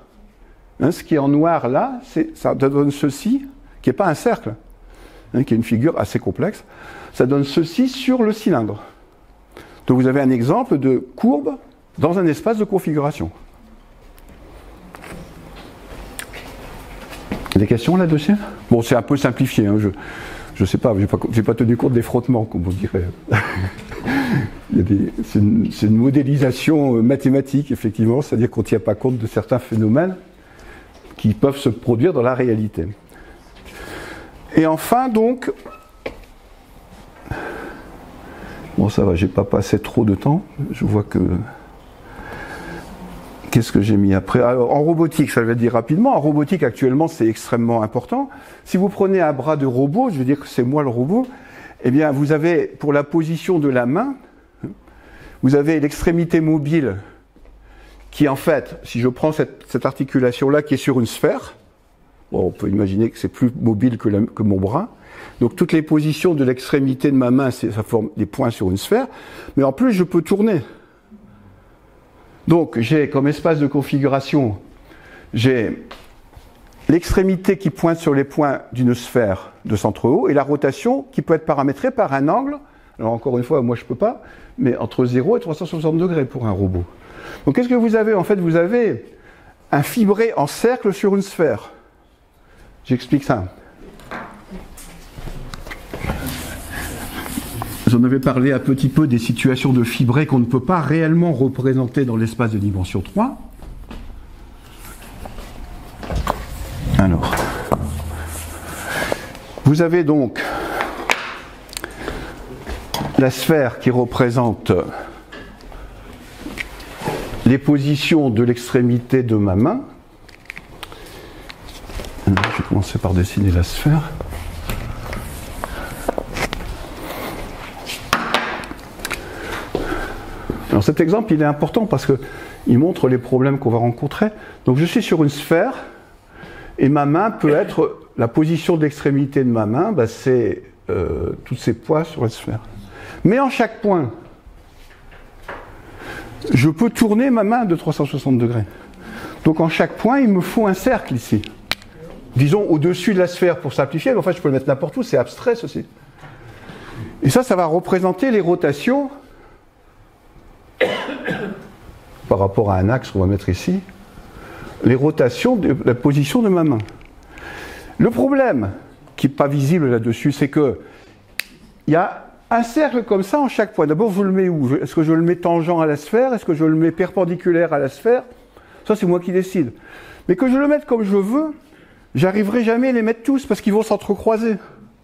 Ce qui est en noir là, ça donne ceci, qui n'est pas un cercle, qui est une figure assez complexe. Ça donne ceci sur le cylindre. Donc vous avez un exemple de courbe dans un espace de configuration. Des questions là-dessus? Bon, c'est un peu simplifié. Je ne sais pas, j'ai pas tenu compte des frottements, comme on dirait. C'est une modélisation mathématique, effectivement, c'est-à-dire qu'on ne tient pas compte de certains phénomènes qui peuvent se produire dans la réalité. Et enfin, donc, bon, ça va, j'ai pas passé trop de temps, je vois que... Qu'est-ce que j'ai mis après? Alors, en robotique, ça je vais dire rapidement, en robotique actuellement c'est extrêmement important. Si vous prenez un bras de robot, je veux dire que c'est moi le robot, eh bien vous avez, pour la position de la main, vous avez l'extrémité mobile qui en fait, si je prends cette articulation-là qui est sur une sphère, bon, on peut imaginer que c'est plus mobile que mon bras, donc toutes les positions de l'extrémité de ma main, ça forme des points sur une sphère, mais en plus je peux tourner. Donc j'ai comme espace de configuration, j'ai l'extrémité qui pointe sur les points d'une sphère de centre haut et la rotation qui peut être paramétrée par un angle, alors encore une fois moi je ne peux pas, mais entre 0 et 360 degrés pour un robot. Donc qu'est-ce que vous avez? En fait vous avez un fibré en cercle sur une sphère. J'explique ça. J'en avais parlé un petit peu des situations de fibré qu'on ne peut pas réellement représenter dans l'espace de dimension 3. Alors, vous avez donc la sphère qui représente les positions de l'extrémité de ma main. Je vais commencer par dessiner la sphère. Alors cet exemple, il est important parce qu'il montre les problèmes qu'on va rencontrer. Donc je suis sur une sphère et ma main peut être, la position de l'extrémité de ma main, c'est tous ces poids sur la sphère. Mais en chaque point, je peux tourner ma main de 360 degrés. Donc en chaque point, il me faut un cercle ici. Disons au-dessus de la sphère pour simplifier, mais en fait je peux le mettre n'importe où, c'est abstrait ceci. Et ça va représenter les rotations par rapport à un axe qu'on va mettre ici, les rotations de la position de ma main. Le problème, qui n'est pas visible là-dessus, c'est que il y a un cercle comme ça en chaque point. D'abord, je le mets où? Est-ce que je le mets tangent à la sphère? Est-ce que je le mets perpendiculaire à la sphère? Ça, c'est moi qui décide. Mais que je le mette comme je veux, j'arriverai jamais à les mettre tous parce qu'ils vont s'entrecroiser.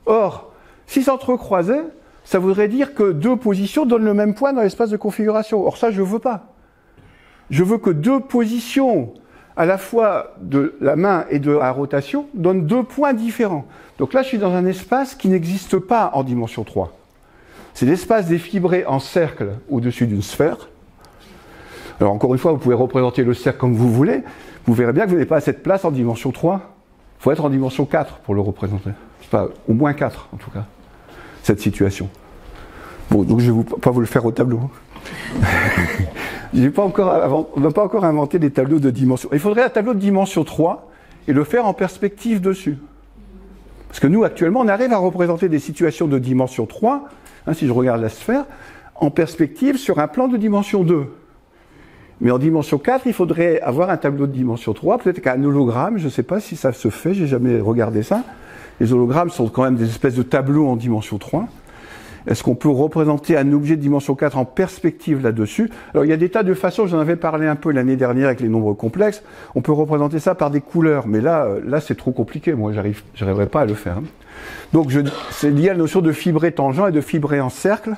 Or, s'ils s'entrecroisaient, ça voudrait dire que deux positions donnent le même point dans l'espace de configuration. Or ça, je ne veux pas. Je veux que deux positions, à la fois de la main et de la rotation, donnent deux points différents. Donc là, je suis dans un espace qui n'existe pas en dimension 3. C'est l'espace des fibrés en cercle au-dessus d'une sphère. Alors encore une fois, vous pouvez représenter le cercle comme vous voulez. Vous verrez bien que vous n'avez pas assez de place en dimension 3. Il faut être en dimension 4 pour le représenter. Enfin, au moins 4 en tout cas. Cette situation. Bon, donc je ne vais pas vous le faire au tableau. On n'a pas encore inventé des tableaux de dimension. Il faudrait un tableau de dimension 3 et le faire en perspective dessus. Parce que nous, actuellement, on arrive à représenter des situations de dimension 3, si je regarde la sphère, en perspective sur un plan de dimension 2. Mais en dimension 4, il faudrait avoir un tableau de dimension 3, peut-être qu'un hologramme, je ne sais pas si ça se fait, j'ai jamais regardé ça. Les hologrammes sont quand même des espèces de tableaux en dimension 3. Est-ce qu'on peut représenter un objet de dimension 4 en perspective là-dessus? Alors il y a des tas de façons, j'en avais parlé un peu l'année dernière avec les nombres complexes. On peut représenter ça par des couleurs, mais là c'est trop compliqué, moi j'arriverai pas à le faire. Donc c'est lié à la notion de fibré tangent et de fibré en cercle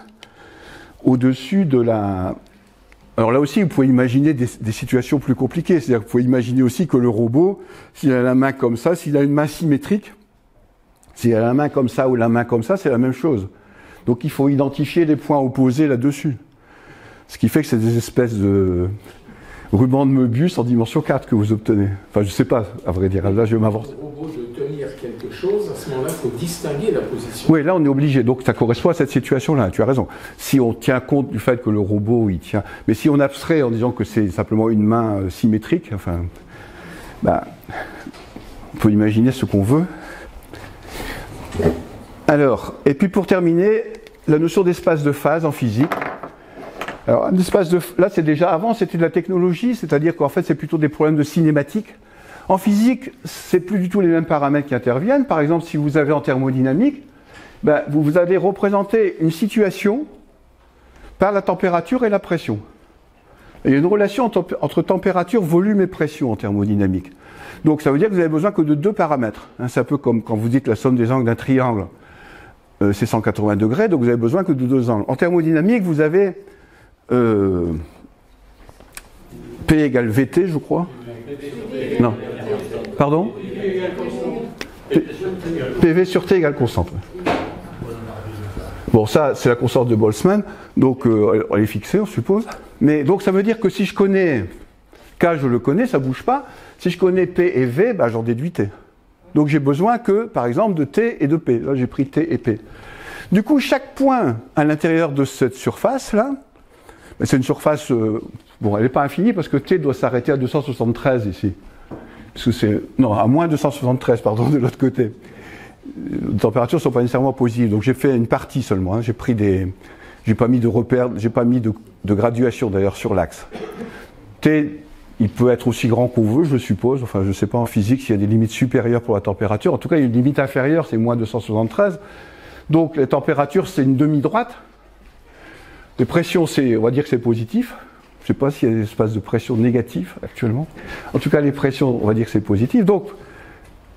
au-dessus de la... Alors là aussi, vous pouvez imaginer des situations plus compliquées. C'est-à-dire que vous pouvez imaginer aussi que le robot, s'il a la main comme ça, s'il a une main symétrique, s'il a la main comme ça ou la main comme ça, c'est la même chose. Donc il faut identifier les points opposés là-dessus. Ce qui fait que c'est des espèces de rubans de Möbius en dimension 4 que vous obtenez. Enfin, je ne sais pas, à vrai dire. Là, je vais m'avancer. Au robot de tenir quelque chose, à ce moment-là, il faut distinguer la position. Oui, là, on est obligé. Donc, ça correspond à cette situation-là. Tu as raison. Si on tient compte du fait que le robot, il tient... Mais si on abstrait en disant que c'est simplement une main symétrique, enfin... on peut imaginer ce qu'on veut. Alors, et puis pour terminer, la notion d'espace de phase en physique. Alors, un espace de... Là, c'est déjà... Avant, c'était de la technologie, c'est-à-dire qu'en fait, c'est plutôt des problèmes de cinématique. En physique, c'est plus du tout les mêmes paramètres qui interviennent. Par exemple, si vous avez en thermodynamique, ben, vous allez représenter une situation par la température et la pression. Et il y a une relation entre température, volume et pression en thermodynamique. Donc ça veut dire que vous avez besoin que de 2 paramètres. C'est un peu comme quand vous dites la somme des angles d'un triangle, c'est 180 degrés, donc vous avez besoin que de 2 angles. En thermodynamique, vous avez P égale VT, je crois. Non. Pardon ? PV sur T égale constante. Bon, ça, c'est la constante de Boltzmann, donc elle est fixée, on suppose. Mais donc ça veut dire que si je connais K, je le connais, ça ne bouge pas. Si je connais P et V, bah, j'en déduis T. Donc j'ai besoin que, par exemple, de T et de P. Là, j'ai pris T et P. Du coup, chaque point à l'intérieur de cette surface-là, bah, c'est une surface, bon, elle n'est pas infinie parce que T doit s'arrêter à 273 ici. Parce que c'est, non, à moins 273, pardon, de l'autre côté. Les températures ne sont pas nécessairement positives. Donc j'ai fait une partie seulement. Hein. J'ai pris des... J'ai pas mis de repères, j'ai pas mis de graduation d'ailleurs sur l'axe. T, il peut être aussi grand qu'on veut, je suppose. Enfin, je ne sais pas en physique s'il y a des limites supérieures pour la température. En tout cas, il y a une limite inférieure, c'est moins 273. Donc, les températures, c'est une demi-droite. Les pressions, on va dire que c'est positif. Je ne sais pas s'il y a des espaces de pression négatifs actuellement. En tout cas, les pressions, on va dire que c'est positif. Donc,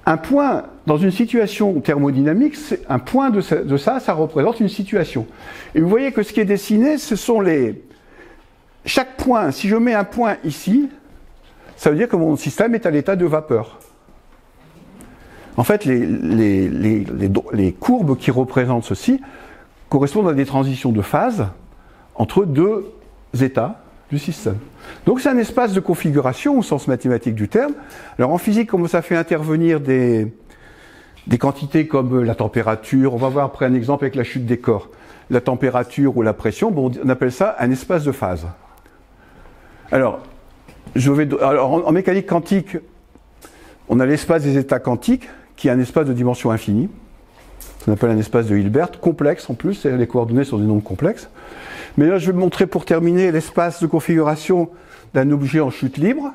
un point, dans une situation thermodynamique, un point de ça, ça représente une situation. Et vous voyez que ce qui est dessiné, ce sont les... Chaque point, si je mets un point ici, ça veut dire que mon système est à l'état de vapeur. En fait, les courbes qui représentent ceci correspondent à des transitions de phase entre 2 états du système. Donc c'est un espace de configuration au sens mathématique du terme. Alors en physique, comment ça fait intervenir des quantités comme la température, on va voir après un exemple avec la chute des corps, la température ou la pression, bon, on appelle ça un espace de phase. Alors, en mécanique quantique, on a l'espace des états quantiques, qui est un espace de dimension infinie. Ça s'appelle un espace de Hilbert, complexe en plus, les coordonnées sont des nombres complexes. Mais là, je vais montrer pour terminer l'espace de configuration d'un objet en chute libre.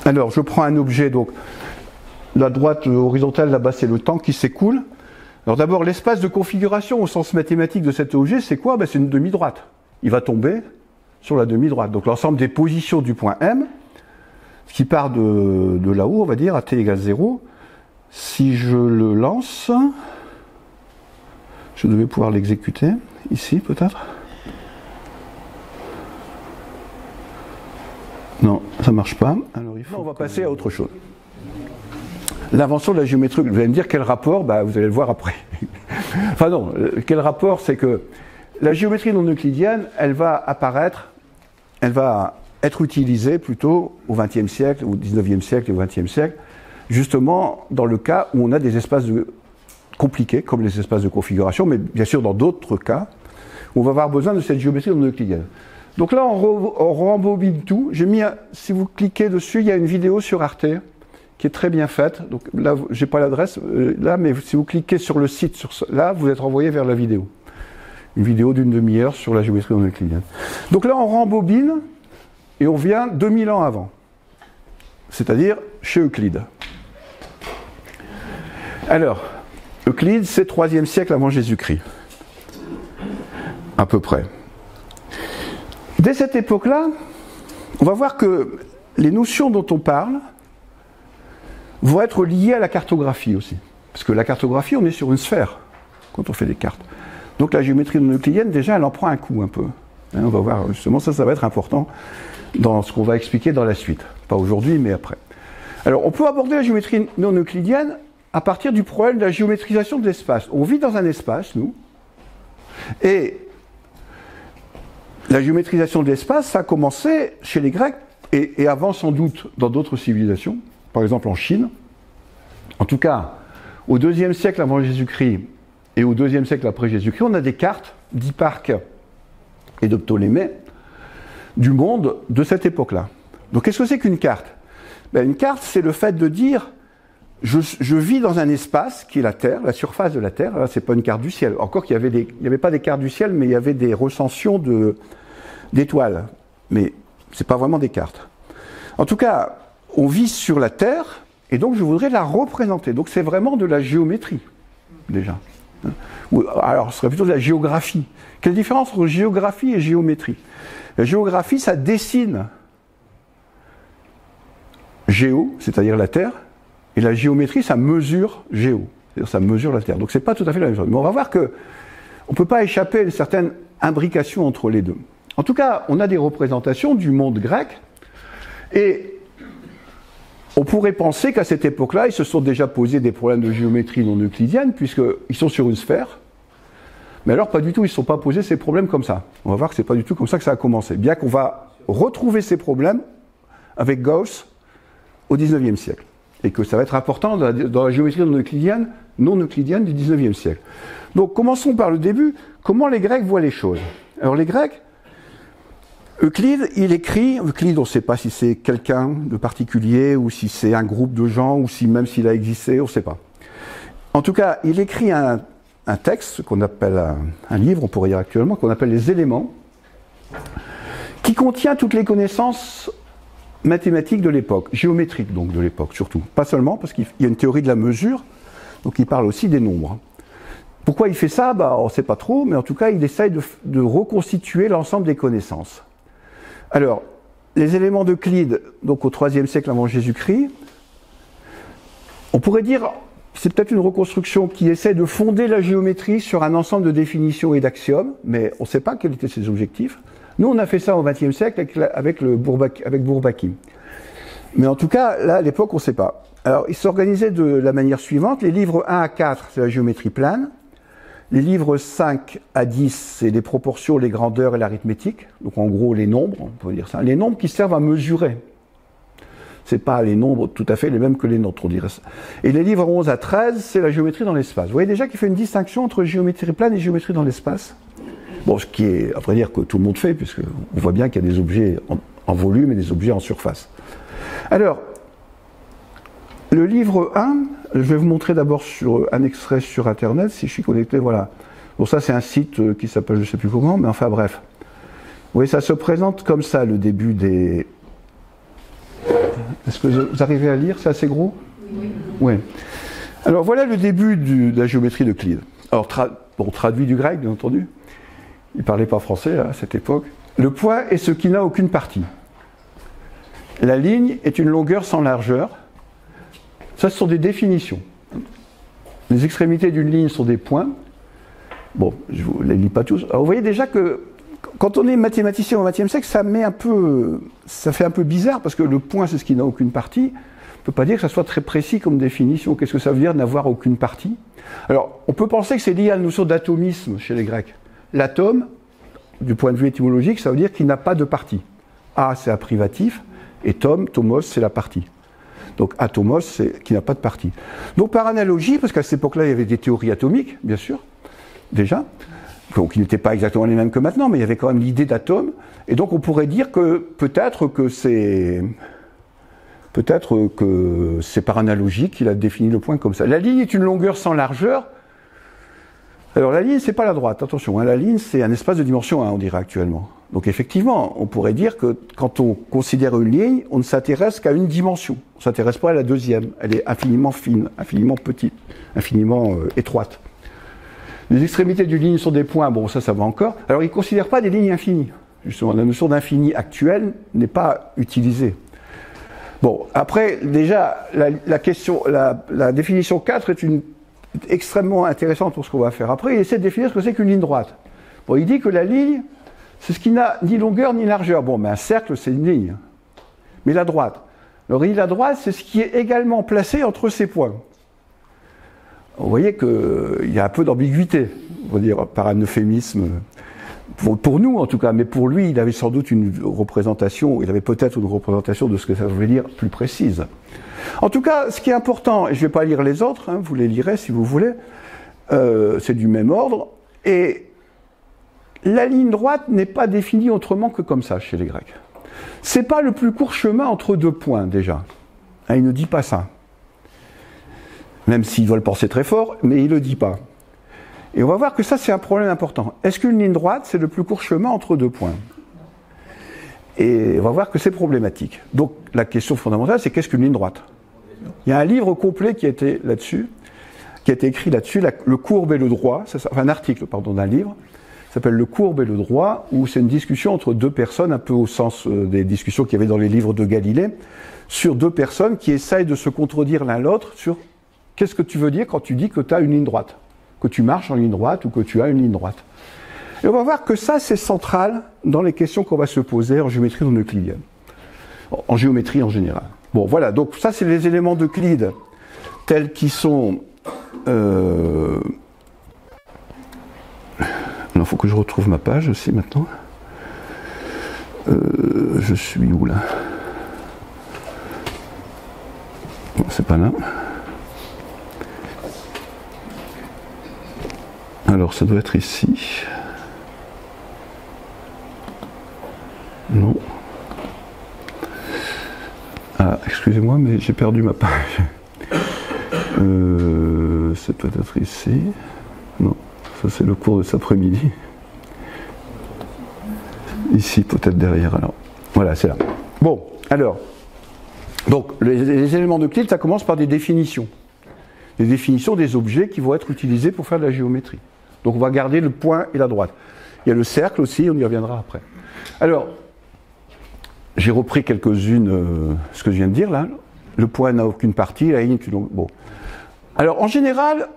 Alors, je prends un objet, donc la droite horizontale là-bas, c'est le temps qui s'écoule. Alors d'abord, l'espace de configuration au sens mathématique de cet objet, c'est quoi ? Ben, c'est une demi-droite. Il va tomber sur la demi-droite. Donc l'ensemble des positions du point M, qui part de là-haut, on va dire, à t égale 0, si je le lance, je devais pouvoir l'exécuter, ici peut-être. Non, ça ne marche pas. Alors, on va passer à autre chose. L'invention de la géométrie, vous allez me dire quel rapport, bah, vous allez le voir après. Enfin non, quel rapport, c'est que la géométrie non euclidienne, elle va apparaître, elle va être utilisée plutôt au XXe siècle, au XIXe siècle et au XXe siècle, justement dans le cas où on a des espaces compliqués, comme les espaces de configuration, mais bien sûr dans d'autres cas, où on va avoir besoin de cette géométrie non euclidienne. Donc là, on rembobine tout. J'ai mis, si vous cliquez dessus, il y a une vidéo sur Arte, qui est très bien faite. Donc là, j'ai pas l'adresse là, mais si vous cliquez sur le site, là, vous êtes renvoyé vers la vidéo. Une vidéo d'une demi-heure sur la géométrie non euclidienne. Donc là, on rembobine et on vient 2000 ans avant. C'est-à-dire chez Euclide. Alors, Euclide, c'est 3e siècle avant Jésus-Christ. À peu près. Dès cette époque-là, on va voir que les notions dont on parle vont être liées à la cartographie aussi. Parce que la cartographie, on est sur une sphère quand on fait des cartes. Donc la géométrie non euclidienne, déjà, elle en prend un coup un peu. On va voir, justement, ça va être important dans ce qu'on va expliquer dans la suite. Pas aujourd'hui, mais après. Alors, on peut aborder la géométrie non euclidienne à partir du problème de la géométrisation de l'espace. On vit dans un espace, nous, et la géométrisation de l'espace, ça a commencé chez les Grecs, et avant sans doute dans d'autres civilisations, par exemple en Chine. En tout cas, au IIe siècle avant Jésus-Christ et au IIe siècle après Jésus-Christ, on a des cartes d'Hipparque et de Ptolémée du monde de cette époque-là. Donc qu'est-ce que c'est qu'une carte ? Ben, une carte, c'est le fait de dire je vis dans un espace qui est la Terre, la surface de la Terre. Là, c'est pas une carte du ciel. Encore qu'il n'y avait pas des cartes du ciel, mais il y avait des recensions d'étoiles. Mais c'est pas vraiment des cartes. En tout cas, on vit sur la Terre et donc je voudrais la représenter. Donc c'est vraiment de la géométrie, déjà. Alors ce serait plutôt de la géographie. Quelle différence entre géographie et géométrie? La géographie, ça dessine géo, c'est-à-dire la Terre, et la géométrie, ça mesure géo, c'est-à-dire ça mesure la Terre. Donc c'est pas tout à fait la même chose. Mais on va voir que on ne peut pas échapper à une certaine imbrication entre les deux. En tout cas, on a des représentations du monde grec, et on pourrait penser qu'à cette époque-là, ils se sont déjà posés des problèmes de géométrie non euclidienne, puisqu'ils sont sur une sphère. Mais alors, pas du tout, ils ne se sont pas posés ces problèmes comme ça. On va voir que ce n'est pas du tout comme ça que ça a commencé. Bien qu'on va retrouver ces problèmes avec Gauss au XIXe siècle. Et que ça va être important dans la géométrie non euclidienne du XIXe siècle. Donc, commençons par le début. Comment les Grecs voient les choses? Alors, les Grecs, Euclide, il écrit, Euclide, on ne sait pas si c'est quelqu'un de particulier, ou si c'est un groupe de gens, ou si même s'il a existé, on ne sait pas. En tout cas, il écrit un texte, qu'on appelle un livre, on pourrait dire actuellement, qu'on appelle les Éléments, qui contient toutes les connaissances mathématiques de l'époque, géométriques donc de l'époque surtout. Pas seulement, parce qu'il y a une théorie de la mesure, donc il parle aussi des nombres. Pourquoi il fait ça? On ne sait pas trop, mais en tout cas, il essaye de reconstituer l'ensemble des connaissances. Alors, les éléments d'Euclide, donc au IIIe siècle avant Jésus-Christ, on pourrait dire, c'est peut-être une reconstruction qui essaie de fonder la géométrie sur un ensemble de définitions et d'axiomes, mais on ne sait pas quels étaient ses objectifs. Nous, on a fait ça au XXe siècle avec Bourbaki. Mais en tout cas, là, à l'époque, on ne sait pas. Alors, il s'organisait de la manière suivante. Les livres 1 à 4, c'est la géométrie plane. Les livres 5 à 10, c'est les proportions, les grandeurs et l'arithmétique. Donc en gros, les nombres, on peut dire ça. Les nombres qui servent à mesurer. Ce n'est pas les nombres tout à fait les mêmes que les nôtres, on dirait ça. Et les livres 11 à 13, c'est la géométrie dans l'espace. Vous voyez déjà qu'il fait une distinction entre géométrie plane et géométrie dans l'espace. Bon, ce qui est, à vrai dire, que tout le monde fait, puisqu'on voit bien qu'il y a des objets en volume et des objets en surface. Alors, le livre 1, je vais vous montrer d'abord un extrait sur Internet, si je suis connecté, voilà. Bon, ça c'est un site qui s'appelle je ne sais plus comment, mais enfin bref. Vous voyez, ça se présente comme ça, le début des... Est-ce que vous arrivez à lire? C'est assez gros? Oui. Ouais. Alors voilà le début de la géométrie d'Euclide. Alors, traduit du grec, bien entendu. Il ne parlait pas français à cette époque. Le point est ce qui n'a aucune partie. La ligne est une longueur sans largeur. Ça, ce sont des définitions. Les extrémités d'une ligne sont des points. Bon, je ne vous les lis pas tous. Alors, vous voyez déjà que quand on est mathématicien au XXe siècle, ça fait un peu bizarre, parce que le point, c'est ce qui n'a aucune partie. On ne peut pas dire que ça soit très précis comme définition. Qu'est-ce que ça veut dire n'avoir aucune partie? Alors, on peut penser que c'est lié à la notion d'atomisme chez les Grecs. L'atome, du point de vue étymologique, ça veut dire qu'il n'a pas de partie. A, c'est un privatif, et tomos, c'est la partie. Donc atomos, c'est qui n'a pas de partie. Donc par analogie, parce qu'à cette époque-là, il y avait des théories atomiques, bien sûr, déjà, donc qui n'étaient pas exactement les mêmes que maintenant, mais il y avait quand même l'idée d'atome, et donc on pourrait dire que peut-être que c'est par analogie qu'il a défini le point comme ça. La ligne est une longueur sans largeur. Alors la ligne, c'est pas la droite, attention, hein, la ligne c'est un espace de dimension 1, on dirait actuellement. Donc effectivement, on pourrait dire que quand on considère une ligne, on ne s'intéresse qu'à une dimension. On ne s'intéresse pas à la deuxième, elle est infiniment fine, infiniment petite, infiniment étroite. Les extrémités d'une ligne sont des points, bon ça va encore. Alors ils ne considèrent pas des lignes infinies. Justement, la notion d'infini actuelle n'est pas utilisée. Bon, après, déjà, la définition 4 est extrêmement intéressante pour ce qu'on va faire après. Il essaie de définir ce que c'est qu'une ligne droite. Bon, il dit que la ligne, c'est ce qui n'a ni longueur ni largeur. Bon, mais un cercle, c'est une ligne. Mais la droite. Alors, il dit la droite, c'est ce qui est également placé entre ces points. Vous voyez qu'il y a un peu d'ambiguïté, on va dire, par un euphémisme. Pour nous, en tout cas, mais pour lui, il avait sans doute une représentation, il avait peut-être une représentation de ce que ça voulait dire plus précise. En tout cas, ce qui est important, et je ne vais pas lire les autres, hein, vous les lirez si vous voulez, c'est du même ordre, et la ligne droite n'est pas définie autrement que comme ça chez les Grecs. C'est pas le plus court chemin entre deux points, déjà. Hein, il ne dit pas ça. Même s'il doit le penser très fort, mais il ne le dit pas. Et on va voir que ça, c'est un problème important. Est-ce qu'une ligne droite, c'est le plus court chemin entre deux points? Et on va voir que c'est problématique. Donc, la question fondamentale, c'est qu'est-ce qu'une ligne droite? Il y a un livre complet qui a été là-dessus, qui a été écrit là-dessus, Le courbe et le droit, enfin un article, pardon, d'un livre, qui s'appelle Le courbe et le droit, où c'est une discussion entre deux personnes, un peu au sens des discussions qu'il y avait dans les livres de Galilée, sur deux personnes qui essayent de se contredire l'un l'autre sur qu'est-ce que tu veux dire quand tu dis que tu as une ligne droite, que tu marches en ligne droite ou que tu as une ligne droite. Et on va voir que ça, c'est central dans les questions qu'on va se poser en géométrie non euclidienne, en géométrie en général. Bon, voilà, donc ça, c'est les éléments d'Euclide tels qu'ils sont... Il faut que je retrouve ma page aussi maintenant. Je suis où là? Non, c'est pas là. Alors, ça doit être ici. Non. Ah, excusez-moi, mais j'ai perdu ma page. C'est peut-être ici. Non, ça c'est le cours de cet après-midi. Ici, peut-être derrière, alors. Voilà, c'est là. Bon, alors. Donc, les éléments d'Euclide, ça commence par des définitions. Des définitions des objets qui vont être utilisés pour faire de la géométrie. Donc, on va garder le point et la droite. Il y a le cercle aussi, on y reviendra après. Alors, j'ai repris quelques-unes, ce que je viens de dire là. Le point n'a aucune partie, la ligne, bon. Alors, en général,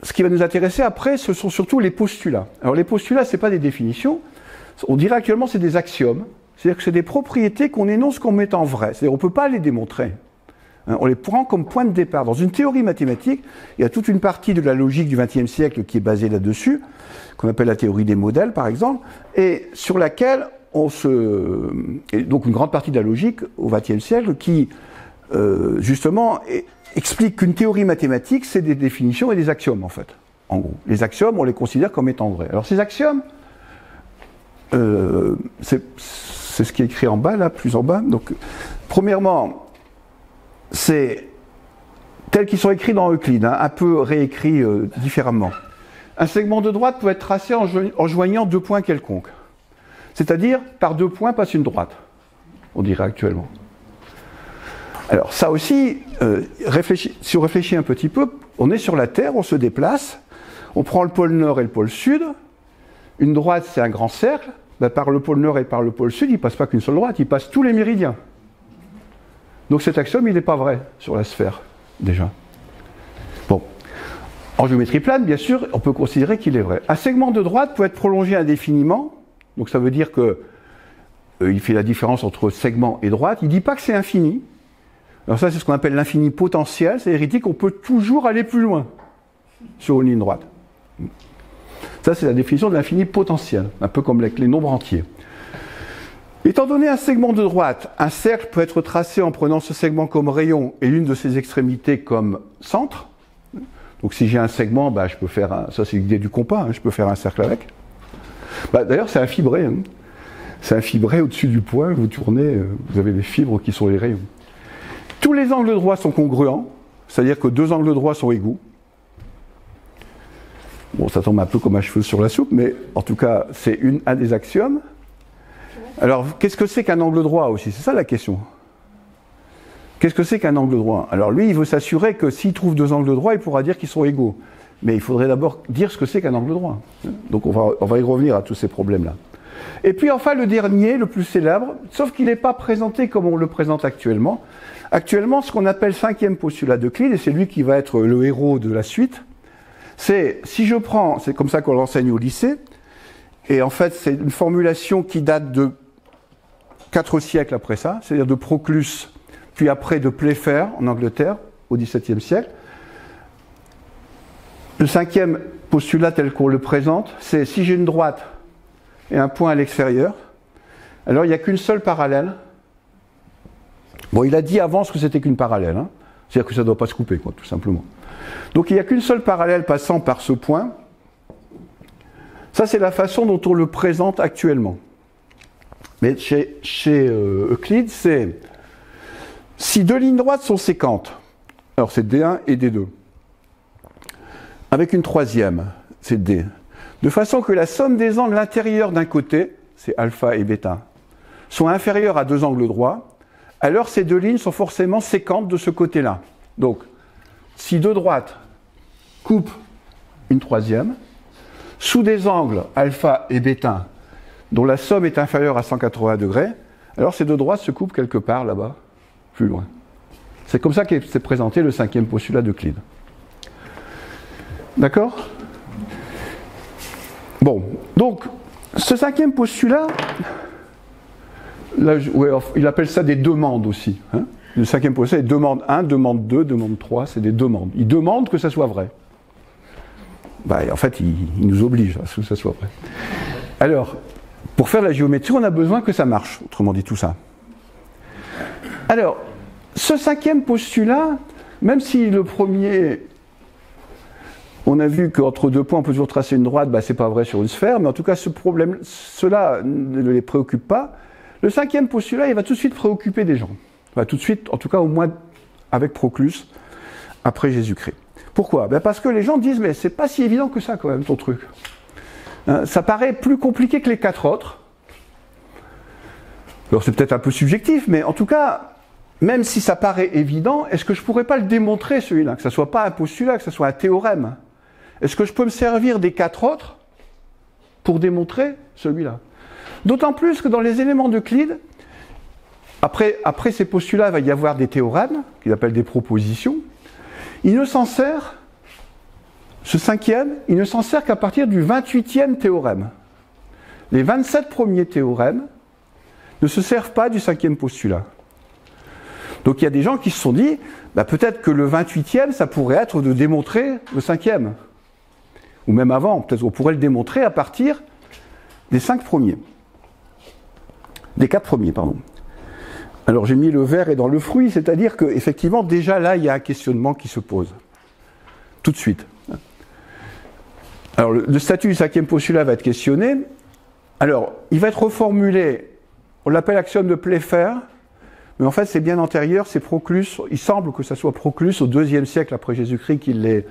ce qui va nous intéresser après, ce sont surtout les postulats. Alors, les postulats, ce n'est pas des définitions. On dirait actuellement c'est des axiomes. C'est-à-dire que c'est des propriétés qu'on énonce comme étant vraies. C'est-à-dire qu'on ne peut pas les démontrer. On les prend comme point de départ. Dans une théorie mathématique, il y a toute une partie de la logique du XXe siècle qui est basée là-dessus, qu'on appelle la théorie des modèles, par exemple, et sur laquelle et donc une grande partie de la logique au XXe siècle qui, justement, explique qu'une théorie mathématique, c'est des définitions et des axiomes, en fait. En gros. Les axiomes, on les considère comme étant vrais. Alors ces axiomes, c'est ce qui est écrit en bas, là, plus en bas. Donc, premièrement, c'est tels qu'ils sont écrits dans Euclide, hein, un peu réécrits différemment. Un segment de droite peut être tracé en joignant deux points quelconques. C'est-à-dire, par deux points passe une droite, on dirait actuellement. Alors, ça aussi, si on réfléchit un petit peu, on est sur la Terre, on se déplace, on prend le pôle nord et le pôle sud. Une droite, c'est un grand cercle. Ben, par le pôle nord et par le pôle sud, il ne passe pas qu'une seule droite, il passe tous les méridiens. Donc cet axiome, il n'est pas vrai sur la sphère, déjà. Bon. En géométrie plane, bien sûr, on peut considérer qu'il est vrai. Un segment de droite peut être prolongé indéfiniment, donc ça veut dire que il fait la différence entre segment et droite. Il ne dit pas que c'est infini. Alors ça, c'est ce qu'on appelle l'infini potentiel, c'est-à-dire qu'il dit qu'on peut toujours aller plus loin sur une ligne droite. Ça, c'est la définition de l'infini potentiel, un peu comme avec les nombres entiers. Étant donné un segment de droite, un cercle peut être tracé en prenant ce segment comme rayon et l'une de ses extrémités comme centre. Donc si j'ai un segment, bah, je peux faire ça c'est l'idée du compas, hein, je peux faire un cercle avec. Bah, d'ailleurs, c'est un fibré. Hein. C'est un fibré au-dessus du point, vous tournez, vous avez des fibres qui sont les rayons. Tous les angles droits sont congruents, c'est-à-dire que deux angles droits sont égaux. Bon, ça tombe un peu comme un cheveu sur la soupe, mais en tout cas, c'est un des axiomes. Alors, qu'est-ce que c'est qu'un angle droit aussi? C'est ça la question. Qu'est-ce que c'est qu'un angle droit? Alors lui, il veut s'assurer que s'il trouve deux angles droits, il pourra dire qu'ils sont égaux. Mais il faudrait d'abord dire ce que c'est qu'un angle droit. Donc on va y revenir à tous ces problèmes-là. Et puis enfin, le dernier, le plus célèbre, sauf qu'il n'est pas présenté comme on le présente actuellement. Actuellement, ce qu'on appelle cinquième postulat d'Euclide, et c'est lui qui va être le héros de la suite, c'est, si je prends, c'est comme ça qu'on l'enseigne au lycée, et en fait c'est une formulation qui date de 4 siècles après ça, c'est-à-dire de Proclus, puis après de Playfair en Angleterre, au XVIIe siècle. Le cinquième postulat tel qu'on le présente, c'est si j'ai une droite et un point à l'extérieur, alors il n'y a qu'une seule parallèle. Bon, il a dit avant ce que c'était qu'une parallèle, hein. C'est-à-dire que ça ne doit pas se couper, quoi, tout simplement. Donc il n'y a qu'une seule parallèle passant par ce point. Ça, c'est la façon dont on le présente actuellement. Mais chez Euclide, c'est si deux lignes droites sont séquentes, alors c'est D1 et D2, avec une troisième, c'est D, de façon que la somme des angles intérieurs d'un côté, c'est alpha et bêta, soit inférieure à deux angles droits, alors ces deux lignes sont forcément séquentes de ce côté-là. Donc, si deux droites coupent une troisième, sous des angles alpha et bêta, dont la somme est inférieure à 180 degrés, alors ces deux droites se coupent quelque part là-bas, plus loin. C'est comme ça qu'est présenté le cinquième postulat d'Euclide. D'accord ? Bon, donc, ce cinquième postulat, là, il appelle ça des demandes aussi. Hein. Le cinquième postulat est demande 1, demande 2, demande 3, c'est des demandes. Il demande que ça soit vrai. Bah, en fait, il nous oblige à ce que ça soit vrai. Alors, pour faire la géométrie, on a besoin que ça marche, autrement dit tout ça. Alors, ce cinquième postulat, même si le premier, on a vu qu'entre deux points, on peut toujours tracer une droite, bah, c'est pas vrai sur une sphère, mais en tout cas, cela ne les préoccupe pas. Le cinquième postulat, il va tout de suite préoccuper des gens. Il va tout de suite, en tout cas, au moins avec Proclus, après Jésus-Christ. Pourquoi ? Ben parce que les gens disent, mais c'est pas si évident que ça, quand même, ton truc. Ça paraît plus compliqué que les quatre autres. Alors, c'est peut-être un peu subjectif, mais en tout cas, même si ça paraît évident, est-ce que je pourrais pas le démontrer, celui-là ? Que ça soit pas un postulat, que ça soit un théorème. Est-ce que je peux me servir des quatre autres pour démontrer celui-là ? D'autant plus que dans les éléments d'Euclide, après ces postulats, il va y avoir des théorèmes, qu'il appelle des propositions. Il ne s'en sert, ce cinquième, il ne s'en sert qu'à partir du 28e théorème. Les 27 premiers théorèmes ne se servent pas du cinquième postulat. Donc il y a des gens qui se sont dit, bah, peut-être que le 28e, ça pourrait être de démontrer le cinquième. Ou même avant, peut-être qu'on pourrait le démontrer à partir des 5 premiers. Des 4 premiers, pardon. Alors j'ai mis le verre est dans le fruit, c'est-à-dire qu'effectivement, déjà là, il y a un questionnement qui se pose. Tout de suite. Alors le statut du cinquième postulat va être questionné. Alors, il va être reformulé, on l'appelle axiome de Pläfer, mais en fait c'est bien antérieur, c'est Proclus, il semble que ça soit Proclus au IIe siècle après Jésus-Christ qu'il l'ait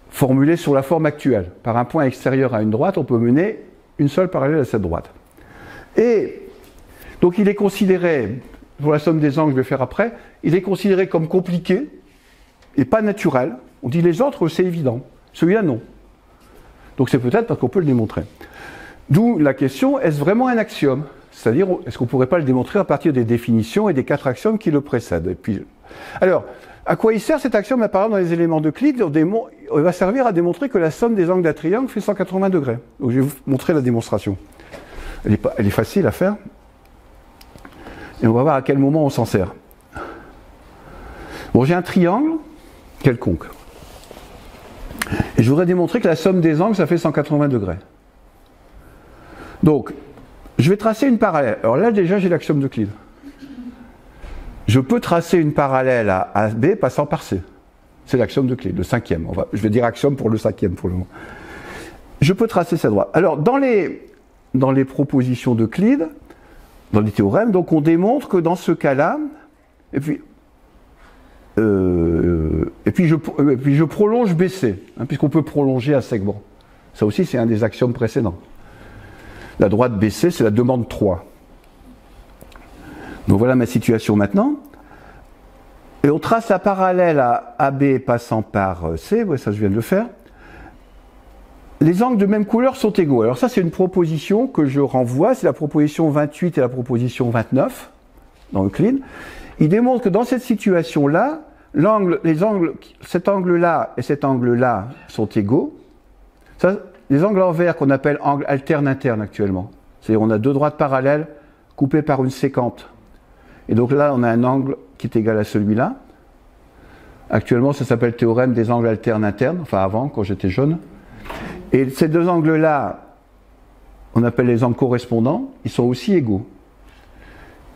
formulé sur la forme actuelle. Par un point extérieur à une droite, on peut mener une seule parallèle à cette droite. Et donc il est considéré, pour la somme des angles, je vais faire après, il est considéré comme compliqué et pas naturel. On dit les autres, c'est évident. Celui-là, non. Donc c'est peut-être parce qu'on peut le démontrer. D'où la question, est-ce vraiment un axiome ? C'est-à-dire, est-ce qu'on ne pourrait pas le démontrer à partir des définitions et des 4 axiomes qui le précèdent ? Et puis, alors, à quoi il sert cet axiome ? Par exemple, dans les éléments d'Euclide, il va servir à démontrer que la somme des angles d'un triangle fait 180 degrés. Donc je vais vous montrer la démonstration. Elle est facile à faire. Et on va voir à quel moment on s'en sert. Bon, j'ai un triangle quelconque. Et je voudrais démontrer que la somme des angles, ça fait 180 degrés. Donc, je vais tracer une parallèle. Alors là, déjà, j'ai l'axiome d'Euclide. Je peux tracer une parallèle à B passant par C. C'est l'axiome d'Euclide, le cinquième. Je vais dire axiome pour le cinquième pour le moment. Je peux tracer cette droite. Alors, dans les propositions d'Euclide, dans les théorèmes, donc on démontre que dans ce cas-là, et puis je prolonge BC, hein, puisqu'on peut prolonger un segment. Ça aussi, c'est un des axiomes précédents. La droite BC, c'est la demande 3. Donc voilà ma situation maintenant. Et on trace la parallèle à AB passant par C, ouais, ça je viens de le faire. Les angles de même couleur sont égaux. Alors ça, c'est une proposition que je renvoie, c'est la proposition 28 et la proposition 29 dans Euclide. Il démontre que dans cette situation-là, cet angle-là et cet angle-là sont égaux. Ça, les angles en vert qu'on appelle angles alterne-interne actuellement. C'est-à-dire on a deux droites parallèles coupées par une séquente. Et donc là, on a un angle qui est égal à celui-là. Actuellement, ça s'appelle théorème des angles alterne-internes, enfin avant, quand j'étais jeune. Et ces deux angles-là, on appelle les angles correspondants, ils sont aussi égaux.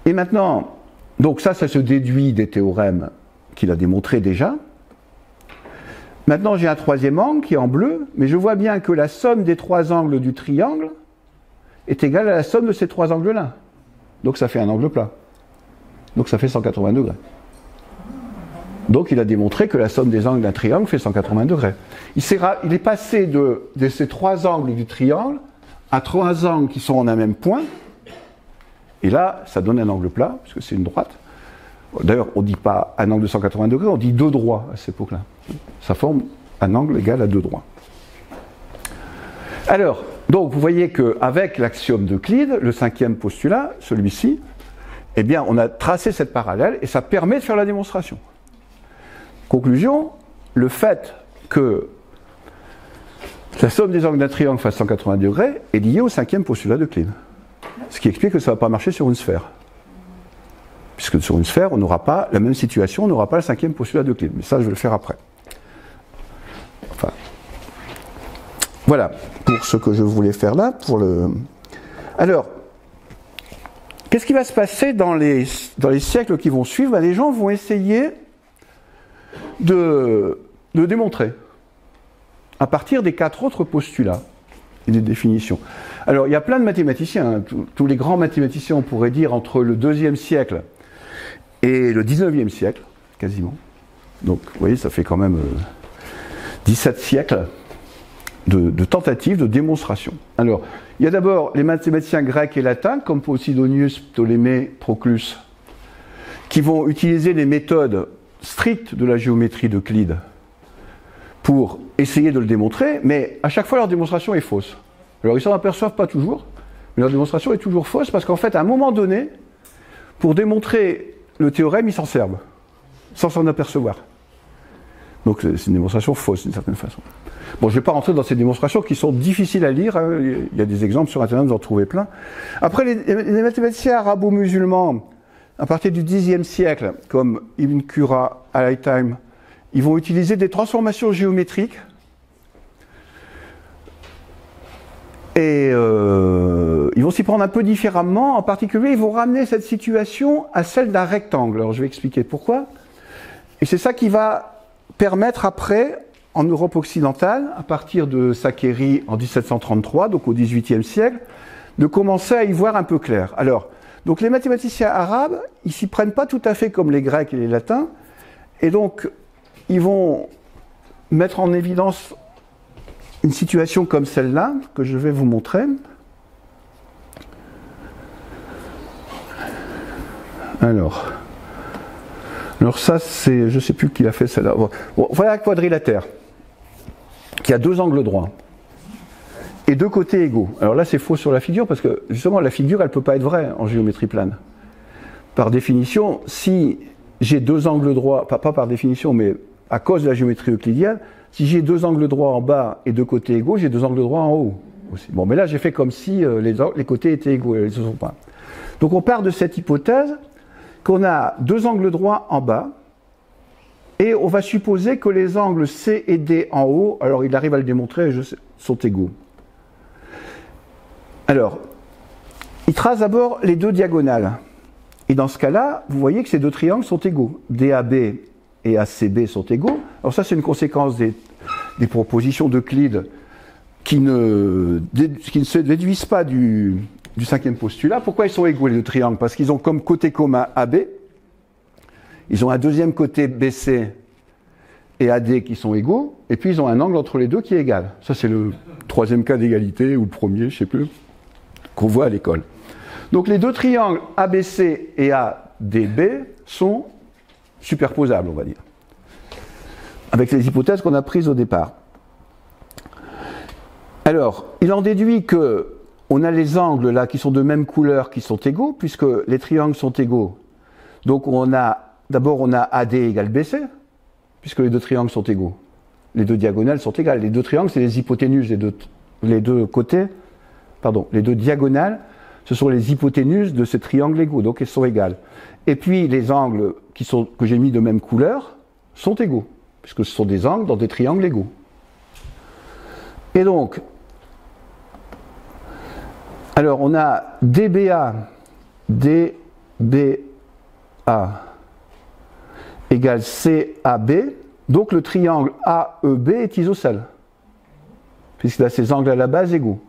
Et maintenant, donc ça se déduit des théorèmes qu'il a démontrés déjà. Maintenant, j'ai un troisième angle qui est en bleu, mais je vois bien que la somme des trois angles du triangle est égale à la somme de ces trois angles-là. Donc ça fait un angle plat. Donc ça fait 180 degrés. Donc il a démontré que la somme des angles d'un triangle fait 180 degrés. Il est passé de ces trois angles du triangle à trois angles qui sont en un même point. Et là, ça donne un angle plat, puisque c'est une droite. D'ailleurs, on ne dit pas un angle de 180 degrés, on dit deux droits à cette époque-là. Ça forme un angle égal à deux droits. Alors, donc vous voyez qu'avec l'axiome d'Euclide, le cinquième postulat, celui-ci, eh bien, on a tracé cette parallèle et ça permet de faire la démonstration. Conclusion, le fait que la somme des angles d'un triangle fasse 180 degrés est liée au cinquième postulat d'Euclide. Ce qui explique que ça ne va pas marcher sur une sphère. Puisque sur une sphère, on n'aura pas la même situation, on n'aura pas le cinquième postulat d'Euclide. Mais ça, je vais le faire après. Enfin, voilà pour ce que je voulais faire là. Alors, qu'est-ce qui va se passer dans les siècles qui vont suivre? Les gens vont essayer de démontrer à partir des 4 autres postulats et des définitions. Alors, il y a plein de mathématiciens, hein. Tous les grands mathématiciens, on pourrait dire, entre le 2e siècle et le 19e siècle, quasiment. Donc, vous voyez, ça fait quand même 17 siècles de tentatives de démonstration. Alors, il y a d'abord les mathématiciens grecs et latins, comme Posidonius, Ptolémée, Proclus, qui vont utiliser les méthodes strictes de la géométrie d'Euclide pour essayer de le démontrer, mais à chaque fois leur démonstration est fausse. Alors ils s'en aperçoivent pas toujours, mais leur démonstration est toujours fausse parce qu'en fait, à un moment donné, pour démontrer le théorème, ils s'en servent, sans s'en apercevoir. Donc c'est une démonstration fausse d'une certaine façon. Bon, je ne vais pas rentrer dans ces démonstrations qui sont difficiles à lire, hein. Il y a des exemples sur Internet, vous en trouvez plein. Après, les mathématiciens arabo-musulmans, à partir du Xe siècle, comme Ibn Qura, Al-Haytham, ils vont utiliser des transformations géométriques et ils vont s'y prendre un peu différemment. En particulier, ils vont ramener cette situation à celle d'un rectangle. Alors, je vais expliquer pourquoi. Et c'est ça qui va permettre après, en Europe occidentale, à partir de Sakeri en 1733, donc au XVIIIe siècle, de commencer à y voir un peu clair. Alors, donc les mathématiciens arabes, ils s'y prennent pas tout à fait comme les Grecs et les Latins, et donc ils vont mettre en évidence une situation comme celle-là, que je vais vous montrer. Alors ça c'est, je ne sais plus qui a fait celle-là. Bon, voilà un quadrilatère qui a deux angles droits et deux côtés égaux. Alors là c'est faux sur la figure parce que justement la figure elle ne peut pas être vraie en géométrie plane. Par définition, si j'ai deux angles droits, pas par définition mais à cause de la géométrie euclidienne, si j'ai deux angles droits en bas et deux côtés égaux, j'ai deux angles droits en haut aussi. Bon, mais là j'ai fait comme si les côtés étaient égaux, et ils ne se sont pas. Donc on part de cette hypothèse qu'on a deux angles droits en bas, et on va supposer que les angles C et D en haut, alors il arrive à le démontrer, sont égaux. Alors, il trace d'abord les deux diagonales. Et dans ce cas-là, vous voyez que ces deux triangles sont égaux. DAB et ACB sont égaux. Alors ça, c'est une conséquence des propositions d'Euclide qui ne se déduisent pas du cinquième postulat. Pourquoi ils sont égaux les deux triangles? Parce qu'ils ont comme côté commun AB, ils ont un deuxième côté BC et AD qui sont égaux, et puis ils ont un angle entre les deux qui est égal. Ça c'est le troisième cas d'égalité, ou le premier, je ne sais plus, qu'on voit à l'école. Donc les deux triangles ABC et ADB sont superposables, on va dire, avec les hypothèses qu'on a prises au départ. Alors, il en déduit que on a les angles là qui sont de même couleur qui sont égaux, puisque les triangles sont égaux. Donc d'abord on a AD égale BC, puisque les deux triangles sont égaux. Les deux diagonales sont égales. Les deux triangles, c'est les hypoténuses les deux côtés, pardon, les deux diagonales, ce sont les hypoténuses de ces triangles égaux, donc elles sont égales. Et puis les angles que j'ai mis de même couleur sont égaux, puisque ce sont des angles dans des triangles égaux. Et donc, alors on a DBA égale CAB, donc le triangle AEB est isocèle, puisqu'il a ses angles à la base égaux.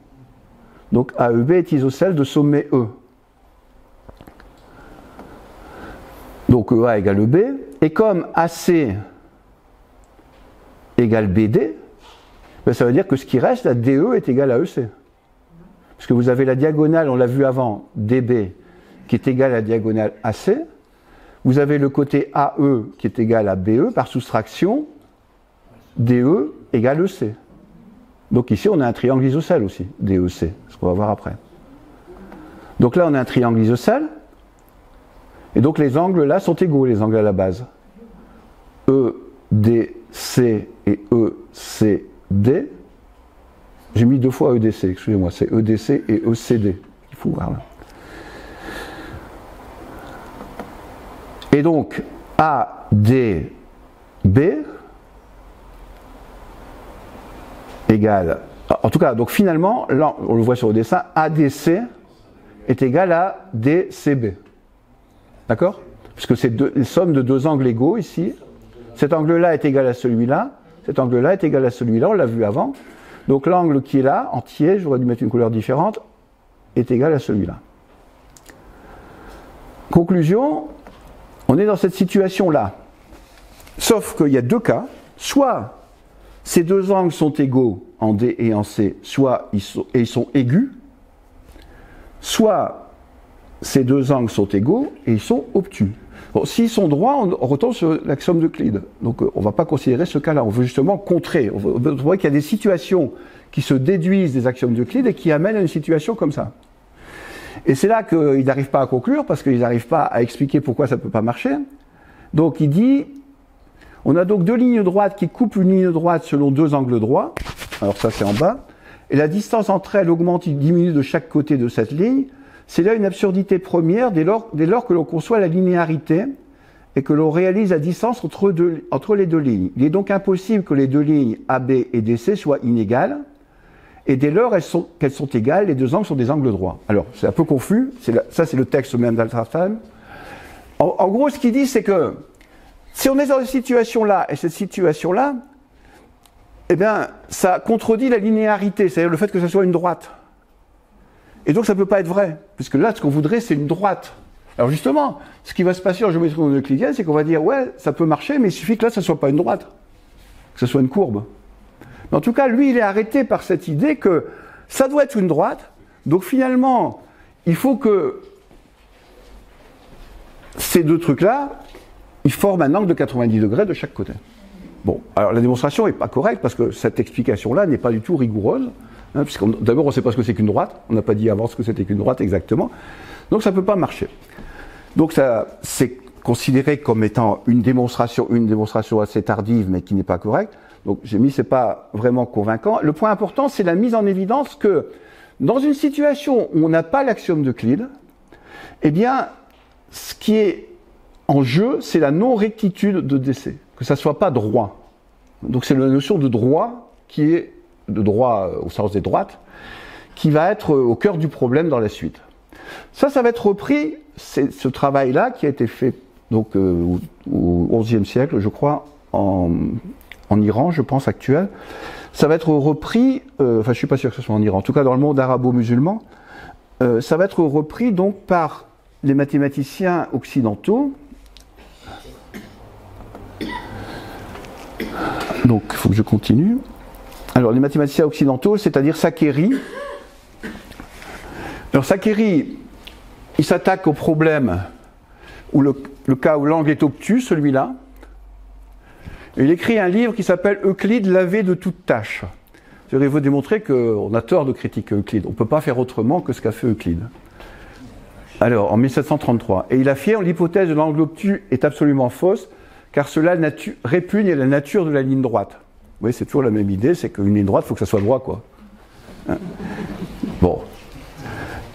Donc AEB est isocèle de sommet E. Donc EA égale EB, et comme AC égale BD, ben ça veut dire que ce qui reste, la DE est égale à EC. Parce que vous avez la diagonale, on l'a vu avant, DB, qui est égale à la diagonale AC. vous avez le côté AE qui est égal à BE, par soustraction, DE égale EC. Donc ici, on a un triangle isocèle aussi, DEC, ce qu'on va voir après. Donc là, on a un triangle isocèle, et donc les angles là sont égaux, les angles à la base. EDC et ECD. J'ai mis 2 fois EDC, excusez-moi, c'est EDC et ECD. Il faut voir là. Et donc, ADB égale, en tout cas, donc finalement, là, on le voit sur le dessin, ADC est égal à DCB. D'accord? Puisque c'est la somme de 2 angles égaux ici. Cet angle-là est égal à celui-là. Cet angle-là est égal à celui-là, on l'a vu avant. Donc l'angle qui est là, entier, j'aurais dû mettre une couleur différente, est égal à celui-là. Conclusion, on est dans cette situation-là. Sauf qu'il y a 2 cas. Soit ces 2 angles sont égaux en D et en C, soit ils sont aigus. Soit ces 2 angles sont égaux et ils sont obtus. Bon, s'ils sont droits, on retombe sur l'axiome d'Euclide. Donc on ne va pas considérer ce cas-là. On veut justement contrer. On voit qu'il y a des situations qui se déduisent des axiomes d'Euclide et qui amènent à une situation comme ça. Et c'est là qu'ils n'arrivent pas à conclure, parce qu'ils n'arrivent pas à expliquer pourquoi ça ne peut pas marcher. Donc il dit, on a donc 2 lignes droites qui coupent une ligne droite selon 2 angles droits. Alors ça c'est en bas. Et la distance entre elles augmente et diminue de chaque côté de cette ligne. C'est là une absurdité première dès lors que l'on conçoit la linéarité et que l'on réalise la distance entre les 2 lignes. Il est donc impossible que les 2 lignes AB et DC soient inégales, et dès lors qu'elles sont égales, les 2 angles sont des angles droits. Alors, c'est un peu confus, ça c'est le texte même d'Althusser. En gros, ce qu'il dit, c'est que si on est dans cette situation-là et cette situation-là, eh bien, ça contredit la linéarité, c'est-à-dire le fait que ça soit une droite. Et donc ça ne peut pas être vrai, puisque là, ce qu'on voudrait, c'est une droite. Alors justement, ce qui va se passer en géométrie non euclidienne, c'est qu'on va dire, ouais, ça peut marcher, mais il suffit que là, ça ne soit pas une droite, que ce soit une courbe. Mais en tout cas, lui, il est arrêté par cette idée que ça doit être une droite, donc finalement, il faut que ces 2 trucs-là, ils forment un angle de 90 degrés de chaque côté. Bon, alors la démonstration n'est pas correcte, parce que cette explication-là n'est pas du tout rigoureuse. Hein, d'abord, on ne sait pas ce que c'est qu'une droite. On n'a pas dit avant ce que c'était qu'une droite exactement. Donc, ça ne peut pas marcher. Donc, ça, c'est considéré comme étant une démonstration assez tardive, mais qui n'est pas correcte. Donc, j'ai mis, c'est pas vraiment convaincant. Le point important, c'est la mise en évidence que, dans une situation où on n'a pas l'axiome d'Euclide, eh bien, ce qui est en jeu, c'est la non-rectitude de DC. Que ça ne soit pas droit. Donc, c'est la notion de droit qui est de droit au sens des droites, qui va être au cœur du problème dans la suite. Ça va être repris, c'est ce travail-là qui a été fait donc, au XIe siècle, je crois, en Iran, je pense, actuel. Ça va être repris, enfin je ne suis pas sûr que ce soit en Iran, en tout cas dans le monde arabo-musulman, ça va être repris donc par les mathématiciens occidentaux. Donc, il faut que je continue. Alors, les mathématiciens occidentaux, c'est-à-dire Szakeri. Alors, Szakeri, il s'attaque au problème où le cas où l'angle est obtus, celui-là. Et il écrit un livre qui s'appelle Euclide lavé de toute tâche. Il veut démontrer qu'on a tort de critiquer Euclide. On ne peut pas faire autrement que ce qu'a fait Euclide. Alors, en 1733. Et il affirme l'hypothèse de l'angle obtus est absolument fausse, car cela répugne à la nature de la ligne droite. Vous voyez, c'est toujours la même idée, c'est qu'une ligne droite, il faut que ça soit droit, quoi. Hein? Bon.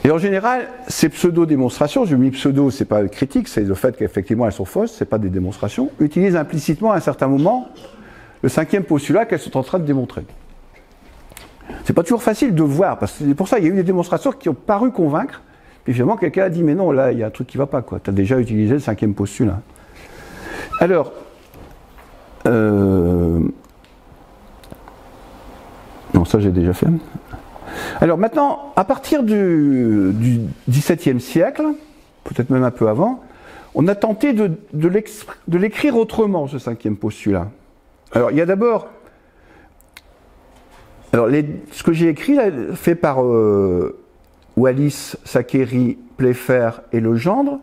Et en général, ces pseudo-démonstrations, je mis pseudo, c'est pas critique, c'est le fait qu'effectivement elles sont fausses, c'est pas des démonstrations, utilisent implicitement à un certain moment le 5e postulat qu'elles sont en train de démontrer. C'est pas toujours facile de voir, parce que c'est pour ça qu'il y a eu des démonstrations qui ont paru convaincre, puis finalement quelqu'un a dit mais non, là il y a un truc qui va pas, quoi. Tu as déjà utilisé le 5e postulat. Alors, non, ça j'ai déjà fait. Alors maintenant, à partir du XVIIe siècle, peut-être même un peu avant, on a tenté de l'écrire autrement, ce 5e postulat. Alors, il y a d'abord... Alors, ce que j'ai écrit, là, fait par Wallis, Szakeri, Playfair et Legendre,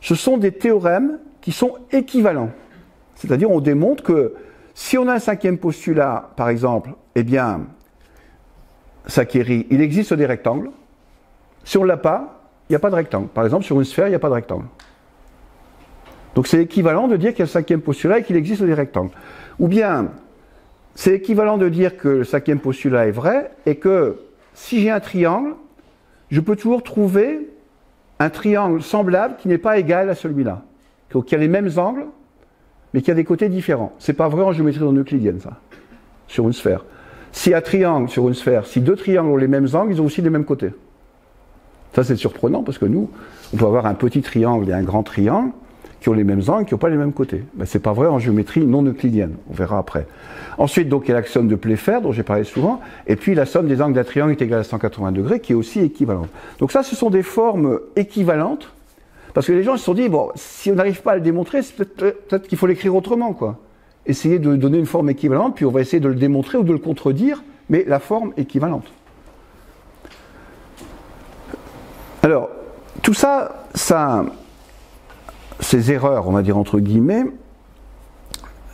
ce sont des théorèmes qui sont équivalents. C'est-à-dire, on démontre que si on a un cinquième postulat, par exemple, eh bien, Saccheri, il existe des rectangles. Si on ne l'a pas, il n'y a pas de rectangle. Par exemple, sur une sphère, il n'y a pas de rectangle. Donc c'est équivalent de dire qu'il y a le cinquième postulat et qu'il existe des rectangles. Ou bien, c'est équivalent de dire que le cinquième postulat est vrai et que si j'ai un triangle, je peux toujours trouver un triangle semblable qui n'est pas égal à celui-là. Donc qui a les mêmes angles, mais qui a des côtés différents. C'est pas vrai en géométrie non euclidienne, ça, sur une sphère. Si un triangle sur une sphère, si deux triangles ont les mêmes angles, ils ont aussi les mêmes côtés. Ça, c'est surprenant parce que nous, on peut avoir un petit triangle et un grand triangle qui ont les mêmes angles, qui n'ont pas les mêmes côtés. Mais c'est pas vrai en géométrie non euclidienne. On verra après. Ensuite, donc, il y a l'axiome de Playfair, dont j'ai parlé souvent, et puis la somme des angles d'un triangle est égale à 180 degrés, qui est aussi équivalente. Donc ça, ce sont des formes équivalentes, parce que les gens se sont dit, bon, si on n'arrive pas à le démontrer, c'est peut-être qu'il faut l'écrire autrement, quoi. Essayer de donner une forme équivalente, puis on va essayer de le démontrer ou de le contredire, mais la forme équivalente. Alors, tout ça, ces erreurs, on va dire entre guillemets,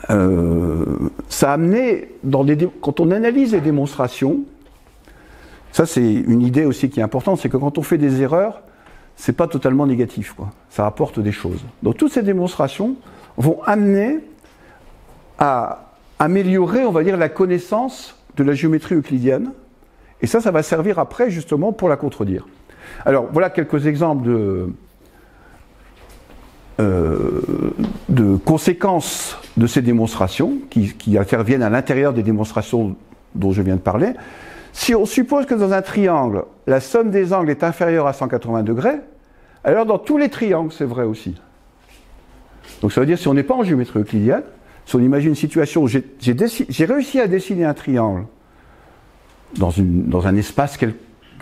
ça a amené, quand on analyse les démonstrations, ça c'est une idée aussi qui est importante, c'est que quand on fait des erreurs, c'est pas totalement négatif, quoi. Ça apporte des choses. Donc toutes ces démonstrations vont amener à améliorer, on va dire, la connaissance de la géométrie euclidienne, et ça va servir après justement pour la contredire. Alors voilà quelques exemples de conséquences de ces démonstrations qui interviennent à l'intérieur des démonstrations dont je viens de parler. Si on suppose que dans un triangle, la somme des angles est inférieure à 180 degrés, alors dans tous les triangles, c'est vrai aussi. Donc ça veut dire, si on n'est pas en géométrie euclidienne, si on imagine une situation où j'ai réussi à dessiner un triangle dans un espace que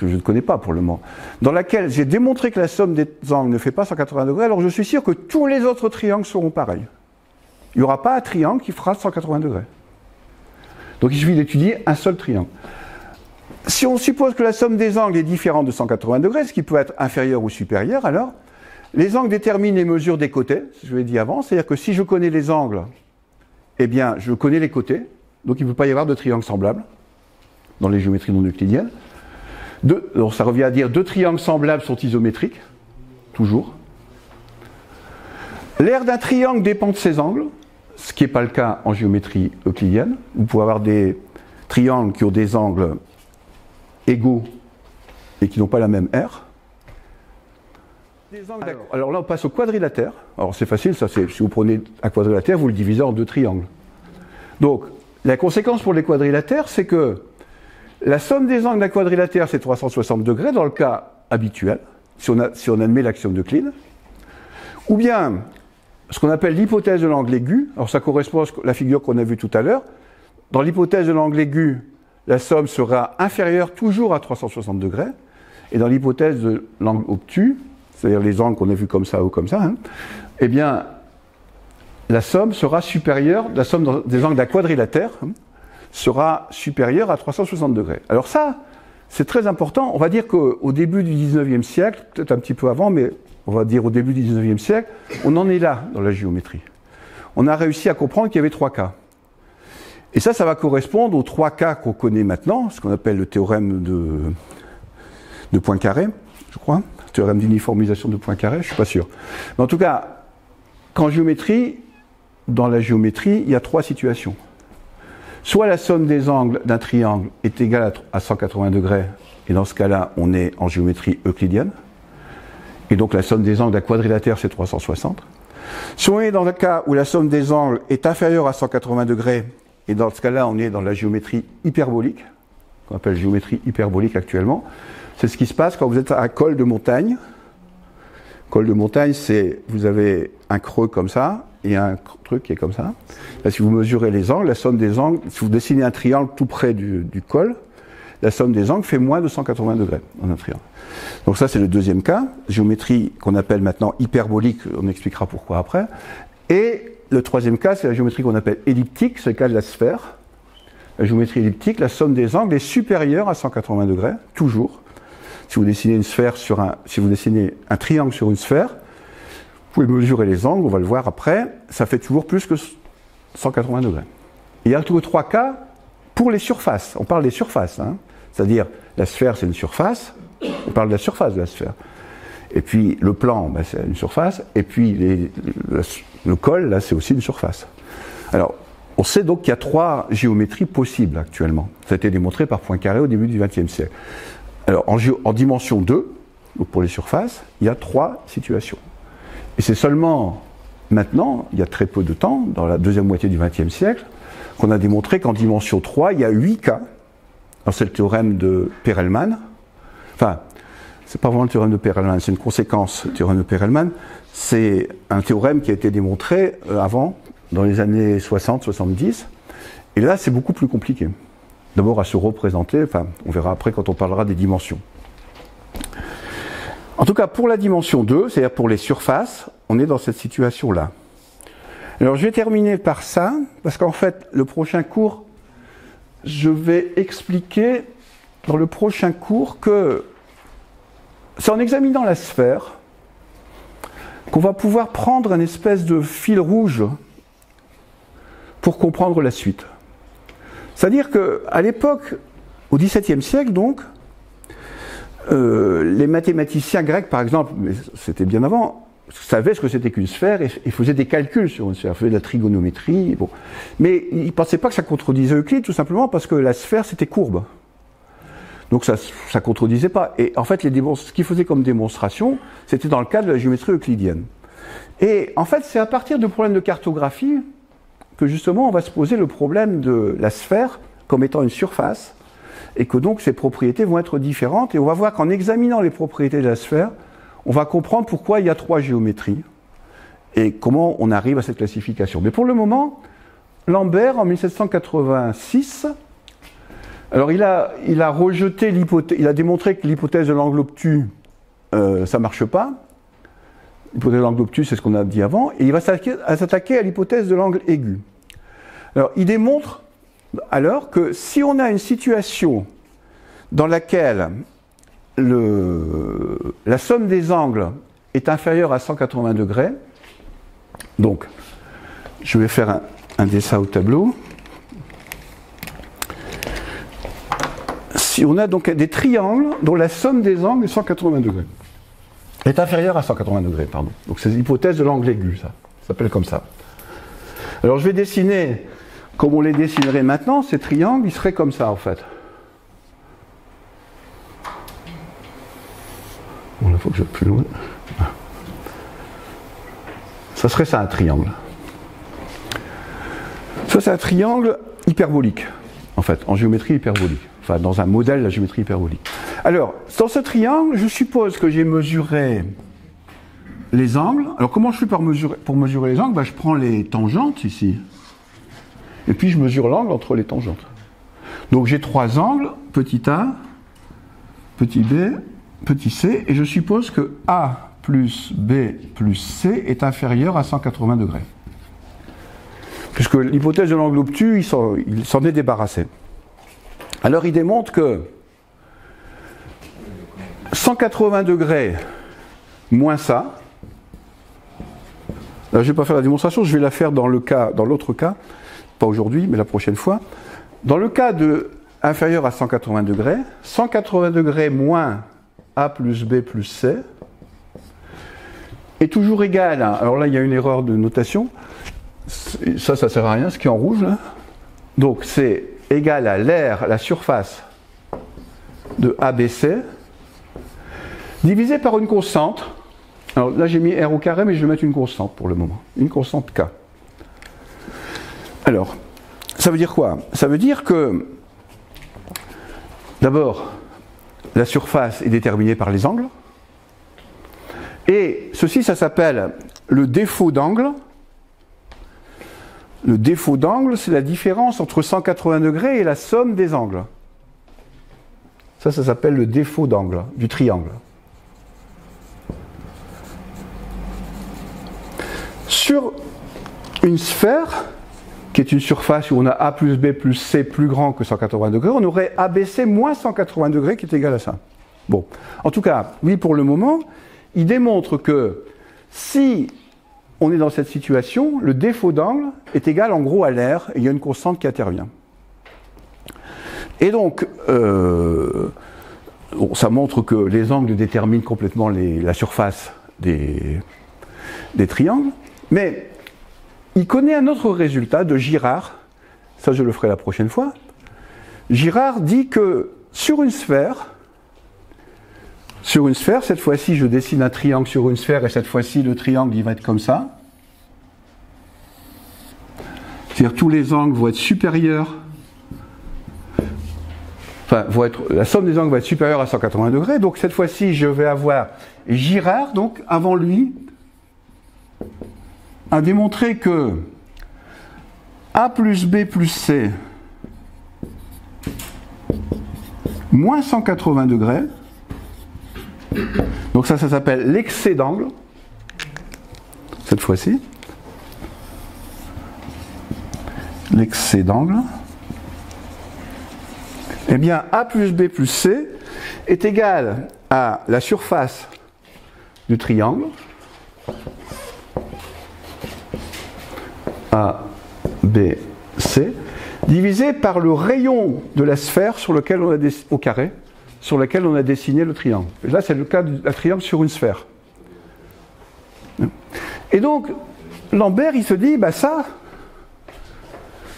je ne connais pas pour le moment, dans laquelle j'ai démontré que la somme des angles ne fait pas 180 degrés, alors je suis sûr que tous les autres triangles seront pareils. Il n'y aura pas un triangle qui fera 180 degrés. Donc il suffit d'étudier un seul triangle. Si on suppose que la somme des angles est différente de 180 degrés, ce qui peut être inférieur ou supérieur, alors les angles déterminent les mesures des côtés, je l'ai dit avant, c'est-à-dire que si je connais les angles, eh bien je connais les côtés, donc il ne peut pas y avoir de triangle semblable dans les géométries non euclidiennes. Donc ça revient à dire deux triangles semblables sont isométriques, toujours. L'aire d'un triangle dépend de ses angles, ce qui n'est pas le cas en géométrie euclidienne. Vous pouvez avoir des triangles qui ont des angles égaux et qui n'ont pas la même aire. Alors là, on passe au quadrilatère. Alors c'est facile, ça, si vous prenez un quadrilatère, vous le divisez en deux triangles. Donc, la conséquence pour les quadrilatères, c'est que la somme des angles d'un quadrilatère, c'est 360 degrés dans le cas habituel, si on admet l'axiome d'Euclide. Ou bien, ce qu'on appelle l'hypothèse de l'angle aigu. Alors ça correspond à la figure qu'on a vue tout à l'heure. Dans l'hypothèse de l'angle aigu, la somme sera inférieure toujours à 360 degrés. Et dans l'hypothèse de l'angle obtus, c'est-à-dire les angles qu'on a vus comme ça ou comme ça, eh bien, la somme sera supérieure, la somme des angles d'un quadrilatère, sera supérieure à 360 degrés. Alors ça, c'est très important. On va dire qu'au début du 19e siècle, peut-être un petit peu avant, mais on va dire au début du 19e siècle, on en est là dans la géométrie. On a réussi à comprendre qu'il y avait trois cas. Et ça va correspondre aux trois cas qu'on connaît maintenant, ce qu'on appelle le théorème de Poincaré, je crois. Théorème d'uniformisation de Poincaré, je ne suis pas sûr. Mais en tout cas, qu'en géométrie, dans la géométrie, il y a trois situations. Soit la somme des angles d'un triangle est égale à 180 degrés, et dans ce cas-là, on est en géométrie euclidienne, et donc la somme des angles d'un quadrilatère, c'est 360. Soit on est dans le cas où la somme des angles est inférieure à 180 degrés, et dans ce cas-là, on est dans la géométrie hyperbolique, qu'on appelle géométrie hyperbolique actuellement. C'est ce qui se passe quand vous êtes à un col de montagne. Col de montagne, c'est, vous avez un creux comme ça, et un truc qui est comme ça. Là, si vous mesurez les angles, la somme des angles, si vous dessinez un triangle tout près du col, la somme des angles fait moins de 180 degrés dans un triangle. Donc ça, c'est le deuxième cas, géométrie qu'on appelle maintenant hyperbolique, on expliquera pourquoi après. Et le troisième cas, c'est la géométrie qu'on appelle elliptique, c'est le cas de la sphère. La géométrie elliptique, la somme des angles est supérieure à 180 degrés, toujours. Si vous dessinez une sphère si vous dessinez un triangle sur une sphère, Vous pouvez mesurer les angles, on va le voir après, ça fait toujours plus que 180 degrés. Il y a toujours 3 cas pour les surfaces. On parle des surfaces, hein. C'est-à-dire la sphère c'est une surface, on parle de la surface de la sphère. Et puis le plan, ben, c'est une surface, et puis le col, là c'est aussi une surface. Alors, on sait donc qu'il y a 3 géométries possibles actuellement. Ça a été démontré par Poincaré au début du XXe siècle. Alors, en dimension 2, donc pour les surfaces, il y a 3 situations. Et c'est seulement maintenant, il y a très peu de temps, dans la deuxième moitié du XXe siècle, qu'on a démontré qu'en dimension 3, il y a 8 cas. Alors, c'est le théorème de Perelman. Enfin, c'est pas vraiment le théorème de Perelman, c'est une conséquence du théorème de Perelman. C'est un théorème qui a été démontré avant, dans les années 60-70. Et là, c'est beaucoup plus compliqué. D'abord à se représenter, enfin, on verra après quand on parlera des dimensions. En tout cas, pour la dimension 2, c'est-à-dire pour les surfaces, on est dans cette situation-là. Alors, je vais terminer par ça, parce qu'en fait, le prochain cours, je vais expliquer dans le prochain cours que c'est en examinant la sphère qu'on va pouvoir prendre un espèce de fil rouge pour comprendre la suite. C'est-à-dire qu'à l'époque, au XVIIe siècle donc, les mathématiciens grecs par exemple, mais c'était bien avant, savaient ce que c'était qu'une sphère et faisaient des calculs sur une sphère, faisaient de la trigonométrie, bon. Mais ils ne pensaient pas que ça contredisait Euclide, tout simplement parce que la sphère c'était courbe. Donc ça ne contredisait pas. Et en fait, ce qu'ils faisaient comme démonstration, c'était dans le cadre de la géométrie euclidienne. Et en fait, c'est à partir du problème de cartographie que justement on va se poser le problème de la sphère comme étant une surface, et que donc ses propriétés vont être différentes, et on va voir qu'en examinant les propriétés de la sphère, on va comprendre pourquoi il y a 3 géométries, et comment on arrive à cette classification. Mais pour le moment, Lambert, en 1786, alors il a rejeté l'hypothèse, il a démontré que l'hypothèse de l'angle obtus, ça ne marche pas. L'hypothèse de l'angle obtus, c'est ce qu'on a dit avant, et il va s'attaquer à l'hypothèse de l'angle aigu. Alors, il démontre alors que si on a une situation dans laquelle la somme des angles est inférieure à 180 degrés, donc, je vais faire un dessin au tableau. Si on a donc des triangles dont la somme des angles est 180 degrés. Est inférieure à 180 degrés, pardon. Donc c'est l'hypothèse de l'angle aigu, ça s'appelle comme ça. Alors je vais dessiner, comme on les dessinerait maintenant, ces triangles, ils seraient comme ça en fait. Bon, il faut que je plus loin. Ça serait ça un triangle. Ça c'est un triangle hyperbolique, en fait, en géométrie hyperbolique. Enfin, dans un modèle de la géométrie hyperbolique. Alors, dans ce triangle, je suppose que j'ai mesuré les angles. Alors, comment je fais pour mesurer les angles? Ben, je prends les tangentes ici. Et puis, je mesure l'angle entre les tangentes. Donc, j'ai 3 angles, petit a, petit b, petit c. Et je suppose que a plus b plus c est inférieur à 180 degrés. Puisque l'hypothèse de l'angle obtus, il s'en est débarrassé. Alors il démontre que 180 degrés moins ça, là, je ne vais pas faire la démonstration, je vais la faire dans l'autre cas, pas aujourd'hui, mais la prochaine fois. Dans le cas de inférieur à 180 degrés moins a plus b plus c est toujours égal à, alors là il y a une erreur de notation, ça ne sert à rien, ce qui est en rouge là, donc c'est égal à l'aire, la surface de ABC, divisé par une constante. Alors là j'ai mis R au carré, mais je vais mettre une constante pour le moment, une constante K. Alors, ça veut dire quoi? Ça veut dire que, d'abord, la surface est déterminée par les angles, et ceci, ça s'appelle le défaut d'angle. Le défaut d'angle, c'est la différence entre 180 degrés et la somme des angles. Ça s'appelle le défaut d'angle du triangle. Sur une sphère, qui est une surface où on a a plus b plus c plus grand que 180 degrés, on aurait ABC moins 180 degrés qui est égal à ça. Bon, en tout cas, oui, pour le moment, il démontre que si on est dans cette situation, le défaut d'angle est égal en gros à l'air, et il y a une constante qui intervient. Et donc, bon, ça montre que les angles déterminent complètement la surface des triangles, mais il connaît un autre résultat de Girard, ça je le ferai la prochaine fois. Girard dit que sur une sphère, cette fois-ci je dessine un triangle sur une sphère, et cette fois-ci le triangle il va être comme ça. C'est-à-dire tous les angles vont être supérieurs, enfin la somme des angles va être supérieure à 180 degrés, donc cette fois-ci je vais avoir Girard, donc avant lui, a démontré que A plus B plus C moins 180 degrés, donc ça s'appelle l'excès d'angle, cette fois-ci, l'excès d'angle, eh bien A plus B plus C est égal à la surface du triangle, A, B, C, divisé par le rayon de la sphère sur lequel on a au carré, sur lequel on a dessiné le triangle. Et là, c'est le cas d'un triangle sur une sphère. Et donc, Lambert, il se dit, bah ça,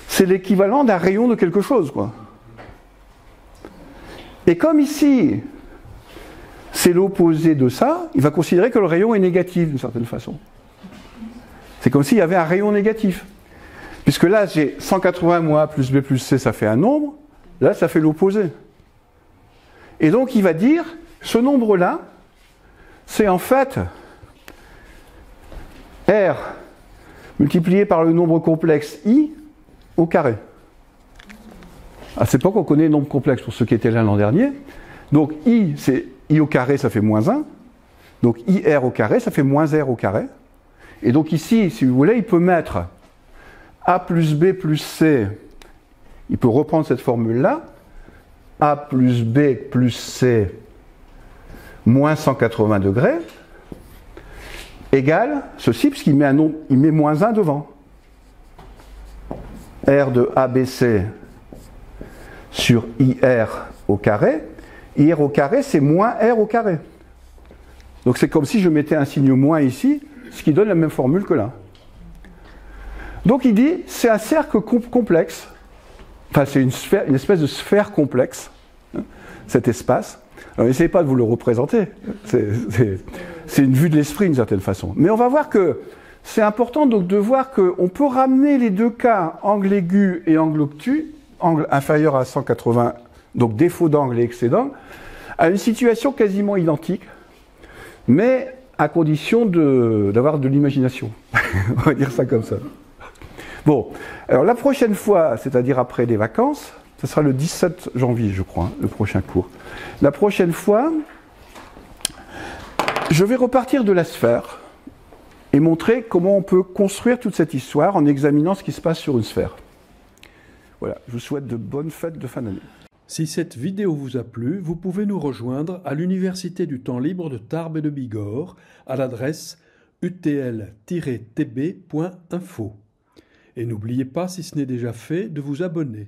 c'est l'équivalent d'un rayon de quelque chose, quoi. Et comme ici, c'est l'opposé de ça, il va considérer que le rayon est négatif d'une certaine façon. C'est comme s'il y avait un rayon négatif. Puisque là, j'ai 180 moins A plus B plus C, ça fait un nombre. Là, ça fait l'opposé. Et donc, il va dire, ce nombre-là, c'est en fait R multiplié par le nombre complexe I au carré. À cette époque, on connaît les nombres complexes pour ceux qui étaient là l'an dernier. Donc, I, c'est I au carré, ça fait moins 1. Donc, IR au carré, ça fait moins R au carré. Et donc ici, si vous voulez, il peut mettre A plus B plus C, il peut reprendre cette formule-là, A plus B plus C moins 180 degrés, égale ceci, puisqu'il met il met moins 1 devant. R de ABC sur IR au carré. IR au carré, c'est moins R au carré. Donc c'est comme si je mettais un signe moins ici, ce qui donne la même formule que là. Donc il dit, c'est un cercle complexe, enfin c'est une espèce de sphère complexe, hein, cet espace. Alors n'essayez pas de vous le représenter, c'est une vue de l'esprit d'une certaine façon. Mais on va voir que c'est important donc de voir qu'on peut ramener les deux cas, angle aigu et angle obtus, angle inférieur à 180, donc défaut d'angle et excès d'angle, à une situation quasiment identique, mais à condition d'avoir de l'imagination. On va dire ça comme ça. Bon, alors la prochaine fois, c'est-à-dire après les vacances, ce sera le 17 janvier, je crois, hein, le prochain cours. La prochaine fois, je vais repartir de la sphère et montrer comment on peut construire toute cette histoire en examinant ce qui se passe sur une sphère. Voilà, je vous souhaite de bonnes fêtes de fin d'année. Si cette vidéo vous a plu, vous pouvez nous rejoindre à l'Université du temps libre de Tarbes et de Bigorre à l'adresse utl-tb.info. Et n'oubliez pas, si ce n'est déjà fait, de vous abonner.